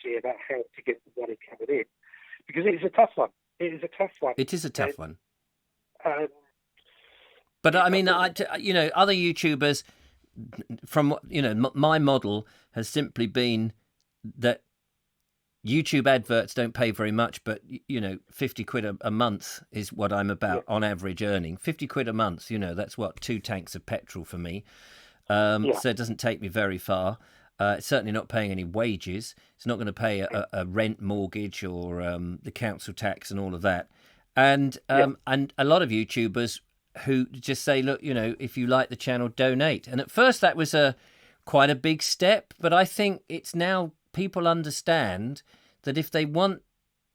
how to get the money coming in, because it is a tough one. It is a tough one. But I mean, other YouTubers, from my model has simply been that YouTube adverts don't pay very much, but 50 quid a month is what I'm about on average earning. 50 quid a month, that's what 2 tanks of petrol for me. So it doesn't take me very far. It's certainly not paying any wages. It's not going to pay a rent mortgage or the council tax and all of that. And a lot of YouTubers who just say, look, if you like the channel, donate. And at first that was quite a big step, but I think it's now people understand that if they want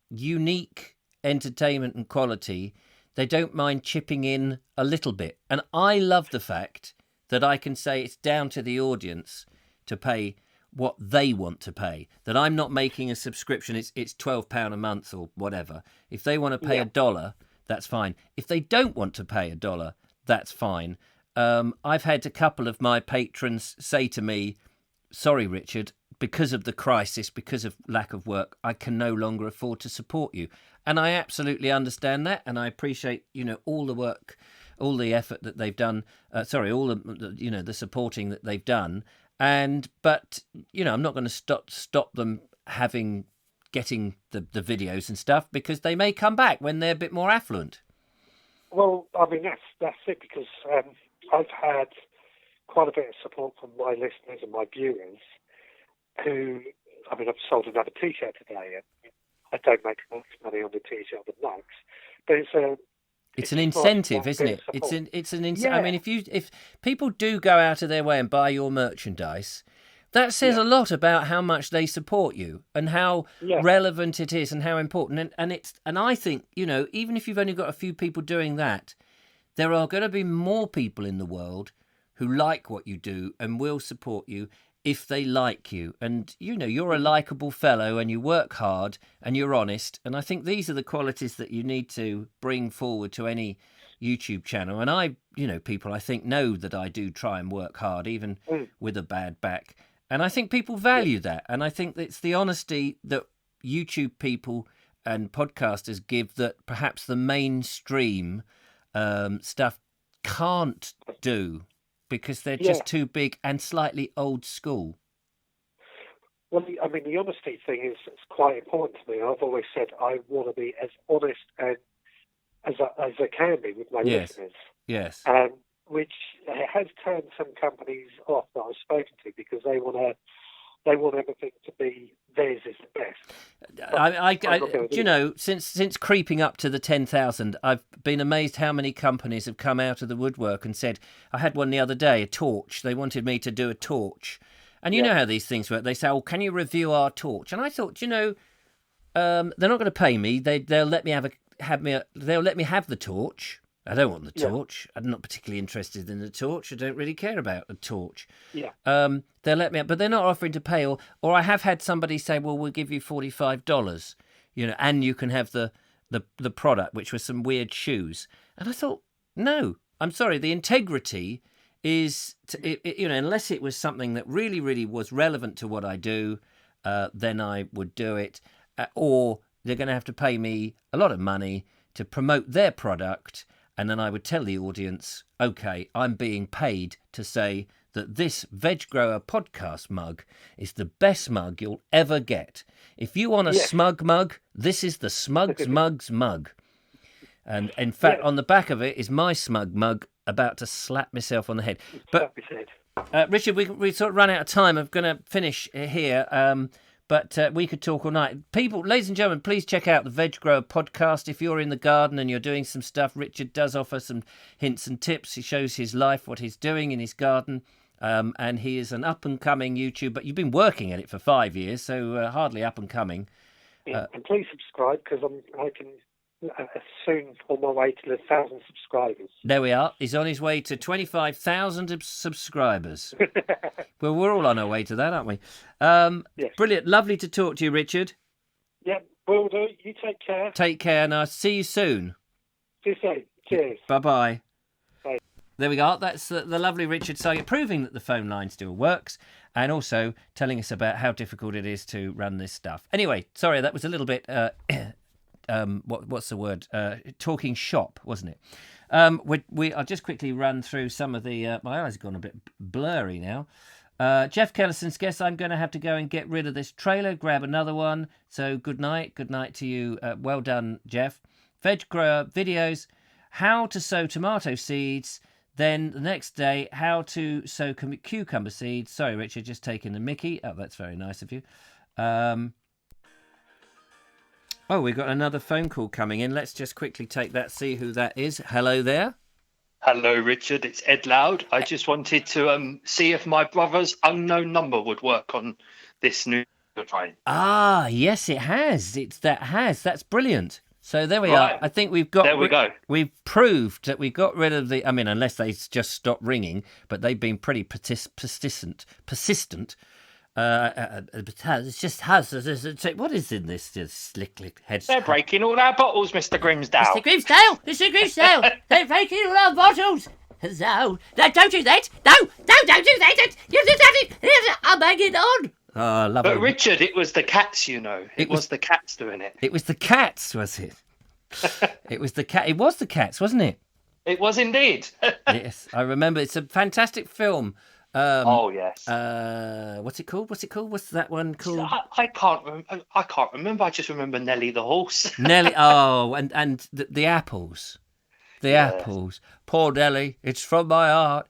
unique entertainment and quality, they don't mind chipping in a little bit. And I love the fact that I can say it's down to the audience to pay what they want to pay, that I'm not making a subscription, it's £12 a month or whatever. If they want to pay $1, that's fine. If they don't want to pay $1, that's fine. I've had a couple of my patrons say to me, sorry, Richard, because of the crisis, because of lack of work, I can no longer afford to support you. And I absolutely understand that, and I appreciate, all the work, all the effort that they've done, all the, the supporting that they've done. But I'm not going to stop them getting the videos and stuff, because they may come back when they're a bit more affluent. Well, I mean, that's it, because I've had quite a bit of support from my listeners and my viewers who, I've sold another T-shirt today, and I don't make much money on the T-shirt or the mugs, but it's an incentive, isn't it? It's an incentive. Yeah. I mean, if people do go out of their way and buy your merchandise, that says a lot about how much they support you and how relevant it is and how important. And I think, even if you've only got a few people doing that, there are going to be more people in the world who like what you do and will support you if they like you. And, you're a likeable fellow and you work hard and you're honest. And I think these are the qualities that you need to bring forward to any YouTube channel. And I, people I think know that I do try and work hard, even with a bad back. And I think people value that. And I think it's the honesty that YouTube people and podcasters give that perhaps the mainstream stuff can't do, because they're just too big and slightly old school. Well, I mean, the honesty thing is quite important to me. I've always said I want to be as honest and as I can be with my listeners. Yes. Which has turned some companies off that I've spoken to, because they want to they want everything to be theirs is the best. You know, since creeping up to the 10,000, I've been amazed how many companies have come out of the woodwork and said, I had one the other day, a torch. They wanted me to do a torch. And you know how these things work. They say, can you review our torch? And I thought, they're not going to pay me. They'll let me they'll let me have the torch. I don't want the torch. I'm not particularly interested in the torch. I don't really care about the torch. Yeah. They'll let me, but they're not offering to pay. Or I have had somebody say, well, we'll give you $45, and you can have the product, which was some weird shoes. And I thought, no, I'm sorry. The integrity is, unless it was something that really, really was relevant to what I do, then I would do it. Or they're going to have to pay me a lot of money to promote their product. And then I would tell the audience, okay, I'm being paid to say that this Veg Grower podcast mug is the best mug you'll ever get. If you want a smug mug, this is the Smugs Mugs mug. And in fact, on the back of it is my smug mug about to slap myself on the head. But Richard, we sort of run out of time. I'm going to finish here. But we could talk all night. People, ladies and gentlemen, please check out the Veg Grower podcast. If you're in the garden and you're doing some stuff, Richard does offer some hints and tips. He shows his life, what he's doing in his garden. And he is an up-and-coming YouTuber. But you've been working at it for 5 years, so hardly up-and-coming. Yeah, and please subscribe, because I can soon on my way to 1,000 subscribers. There we are. He's on his way to 25,000 subscribers. Well, we're all on our way to that, aren't we? Yes. Brilliant. Lovely to talk to you, Richard. Yeah, will do. You take care. Take care, and I'll see you soon. See you soon. Cheers. Bye-bye. Bye. There we are. That's the lovely Richard Saget, proving that the phone line still works, and also telling us about how difficult it is to run this stuff. Anyway, sorry, that was a little bit... what's the word? Talking shop, wasn't it? I'll just quickly run through some of the... my eyes have gone a bit blurry now. Jeff Kellison's guess I'm going to have to go and get rid of this trailer, grab another one. So good night to you. Well done, Jeff. Veg Grower videos, how to sow tomato seeds. Then the next day, how to sow cucumber seeds. Sorry, Richard, just taking the mickey. Oh, that's very nice of you. Oh, we've got another phone call coming in. Let's just quickly take that, see who that is. Hello there. Hello, Richard. It's Ed Loud. I just wanted to see if my brother's unknown number would work on this new train. Ah, yes, it has. That's brilliant. So there we are. I think we've got... There we go. We've proved that we got rid of the... I mean, unless they just stopped ringing, but they've been pretty persistent. It's just has. What is in this slick head? They're breaking all our bottles, Mr. Grimsdale. Mr. Grimsdale, they're breaking all our bottles. No, don't do that. No, don't do that. You did that. I'm hanging on. Oh, love But Richard, it was the cats, It was the cats doing it. It was the cats, was it? It was the cat. It was the cats, wasn't it? It was indeed. Yes, I remember. It's a fantastic film. Oh yes. What's it called? What's that one called? I can't remember. I just remember Nelly the horse. Nelly. Oh, and the apples. The apples. Poor Nelly. It's from my heart.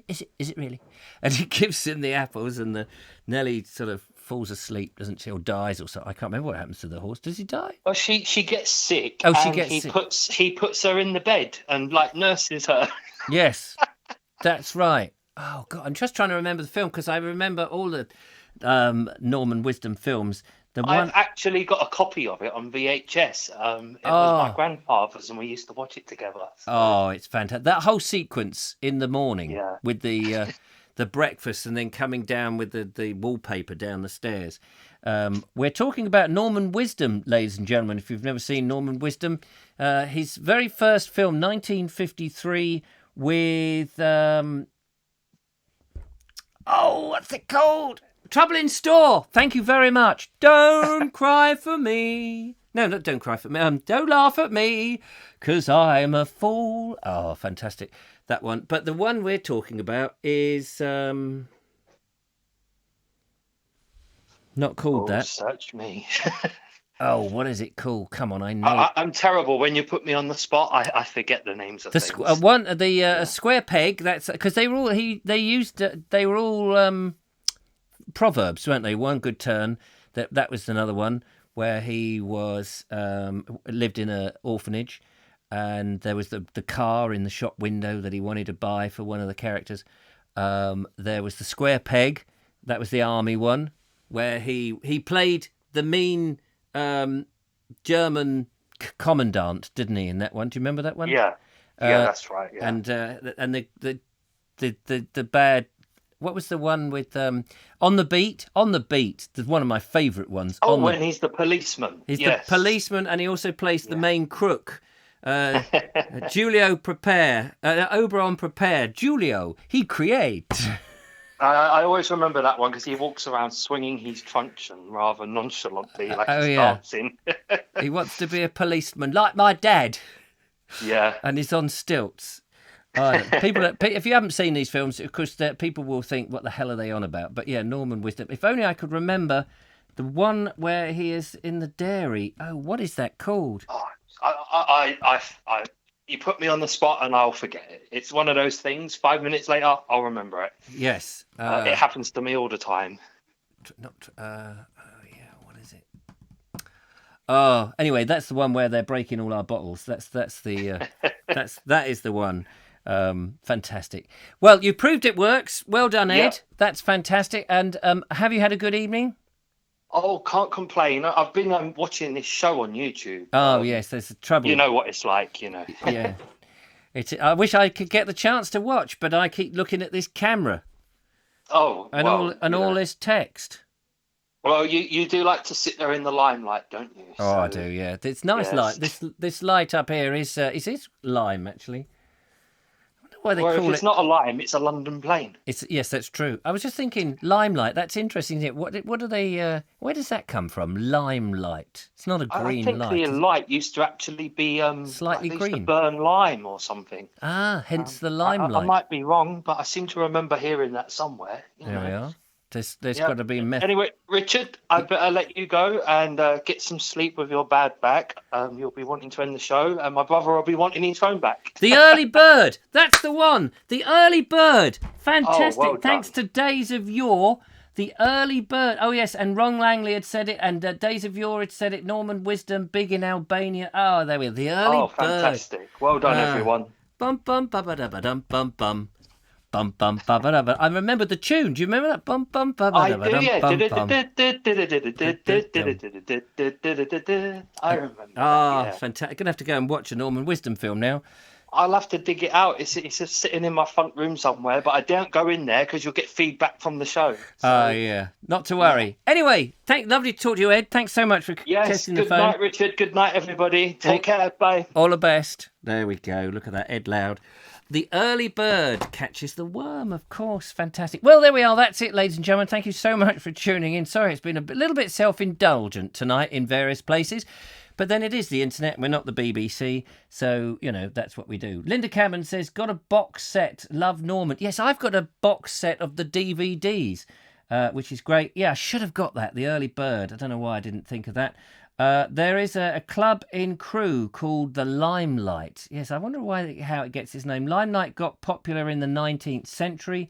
Is it really? And he gives him the apples, and the Nelly sort of falls asleep, doesn't she, or dies or something. I can't remember what happens to the horse. Does he die? Well, she gets sick. Oh, He puts her in the bed and nurses her. Yes, that's right. Oh God, I'm just trying to remember the film, because I remember all the Norman Wisdom films. I've actually got a copy of it on VHS. It was my grandfather's, and we used to watch it together. So. Oh, it's fantastic! That whole sequence in the morning with the breakfast, and then coming down with the wallpaper down the stairs. We're talking about Norman Wisdom, ladies and gentlemen. If you've never seen Norman Wisdom, his very first film, 1953, with what's it called? Trouble in Store. Thank you very much. Don't cry for me. No, don't cry for me. Don't laugh at me, 'cause I'm a fool. Oh, fantastic. That one. But the one we're talking about is not called that. Search me. Oh, what is it called? Come on, I know. I'm terrible. When you put me on the spot, I forget the names of things. A square peg. That's because they were all Proverbs, weren't they? One Good Turn. That was another one where he was lived in an orphanage, and there was the car in the shop window that he wanted to buy for one of the characters. There was the Square Peg. That was the army one, where he played the mean German commandant, didn't he? In that one, do you remember that one? Yeah, that's right. Yeah. And the bad. What was the one with On the Beat? On the Beat. There's one of my favourite ones. When he's the policeman. He's the policeman, and he also plays the main crook. Julio Prepare. Oberon Prepare. Julio, he creates. I always remember that one because he walks around swinging his truncheon rather nonchalantly, like he's dancing. He wants to be a policeman, like my dad. Yeah. And he's on stilts. If you haven't seen these films, of course, people will think, what the hell are they on about? But yeah, Norman Wisdom. If only I could remember the one where he is in the dairy. Oh, what is that called? You put me on the spot and I'll forget it. It's one of those things. 5 minutes later, I'll remember it. Yes. It happens to me all the time. What is it? Oh, anyway, that's the one where they're breaking all our bottles. That is the one. Fantastic. Well, you proved it works. Well done, Ed. Yeah. That's fantastic. And have you had a good evening? Oh, can't complain. I've been watching this show on YouTube. Oh, yes, there's a trouble. You know what it's like, Yeah. I wish I could get the chance to watch, but I keep looking at this camera. Oh, all this text. Well, you do like to sit there in the limelight, don't you? Oh, I do, yeah. It's nice light. This light up here is this lime, actually? Why they call if it's not a lime, it's a London plane. Yes, that's true. I was just thinking, limelight. That's interesting. Isn't it? What do they? Where does that come from? Limelight. It's not a green light. I think the light used to actually be slightly green. To burn lime or something. Ah, hence the limelight. I might be wrong, but I seem to remember hearing that somewhere. There we are. There's got to be a method. Anyway, Richard, I better let you go and get some sleep with your bad back. You'll be wanting to end the show, and my brother will be wanting his phone back. The Early Bird. That's the one. The Early Bird. Fantastic. Oh, well Thanks to Days of Yore. The Early Bird. Oh, yes, and Ron Langley had said it, and Days of Yore had said it. Norman Wisdom, big in Albania. Oh, there we are. The Early Bird. Oh, fantastic. Well done, everyone. Bum, bum, ba, ba, da, ba, dum, bum, bum. Bum bum ba ba da ba. I remember the tune. Do you remember that? Bum bum ba ba da ba. I do, yeah. I remember. Fantastic! Gonna have to go and watch a Norman Wisdom film now. I'll have to dig it out. It's just sitting in my front room somewhere, but I don't go in there because you'll get feedback from the show. Yeah, not to worry. Anyway, lovely to talk to you, Ed. Thanks so much for testing the phone. Good night, Richard. Good night, everybody. Take care. Bye. All the best. There we go. Look at that, Ed Loud. The Early Bird catches the worm, of course. Fantastic. Well, there we are. That's it, ladies and gentlemen. Thank you so much for tuning in. Sorry, it's been a little bit self-indulgent tonight in various places. But then it is the internet. We're not the BBC. So, that's what we do. Linda Cameron says, got a box set. Love Norman. Yes, I've got a box set of the DVDs, which is great. Yeah, I should have got that. The Early Bird. I don't know why I didn't think of that. There is a club in Crewe called the Limelight. Yes, I wonder how it gets its name. Limelight got popular in the 19th century.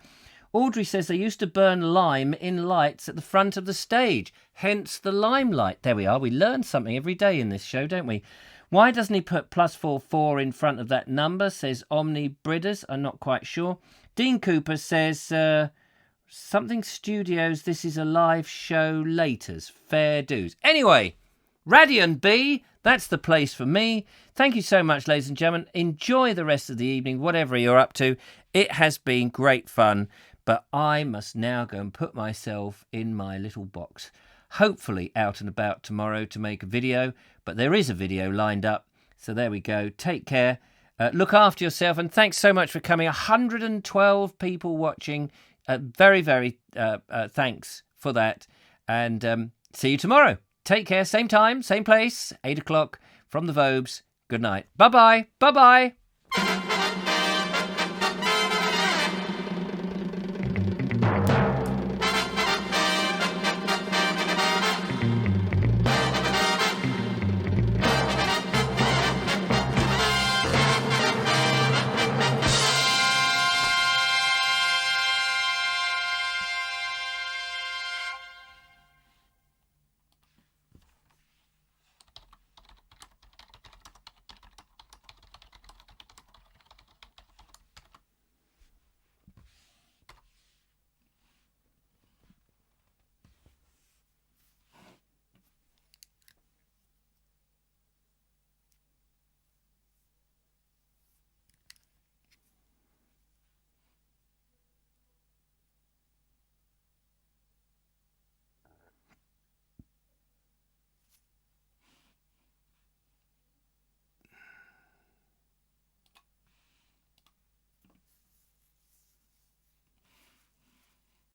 Audrey says they used to burn lime in lights at the front of the stage, hence the limelight. There we are. We learn something every day in this show, don't we? Why doesn't he put +44 in front of that number, says Omni Bridders. I'm not quite sure. Dean Cooper says something studios, this is a live show laters. Fair dues. Anyway, Radian B, that's the place for me. Thank you so much, ladies and gentlemen. Enjoy the rest of the evening, whatever you're up to. It has been great fun, but I must now go and put myself in my little box. Hopefully out and about tomorrow to make a video, but there is a video lined up. So there we go. Take care. Look after yourself, and thanks so much for coming. 112 people watching. Very, very thanks for that. And see you tomorrow. Take care, same time, same place, 8 o'clock from the Vobes. Good night. Bye-bye. Bye-bye.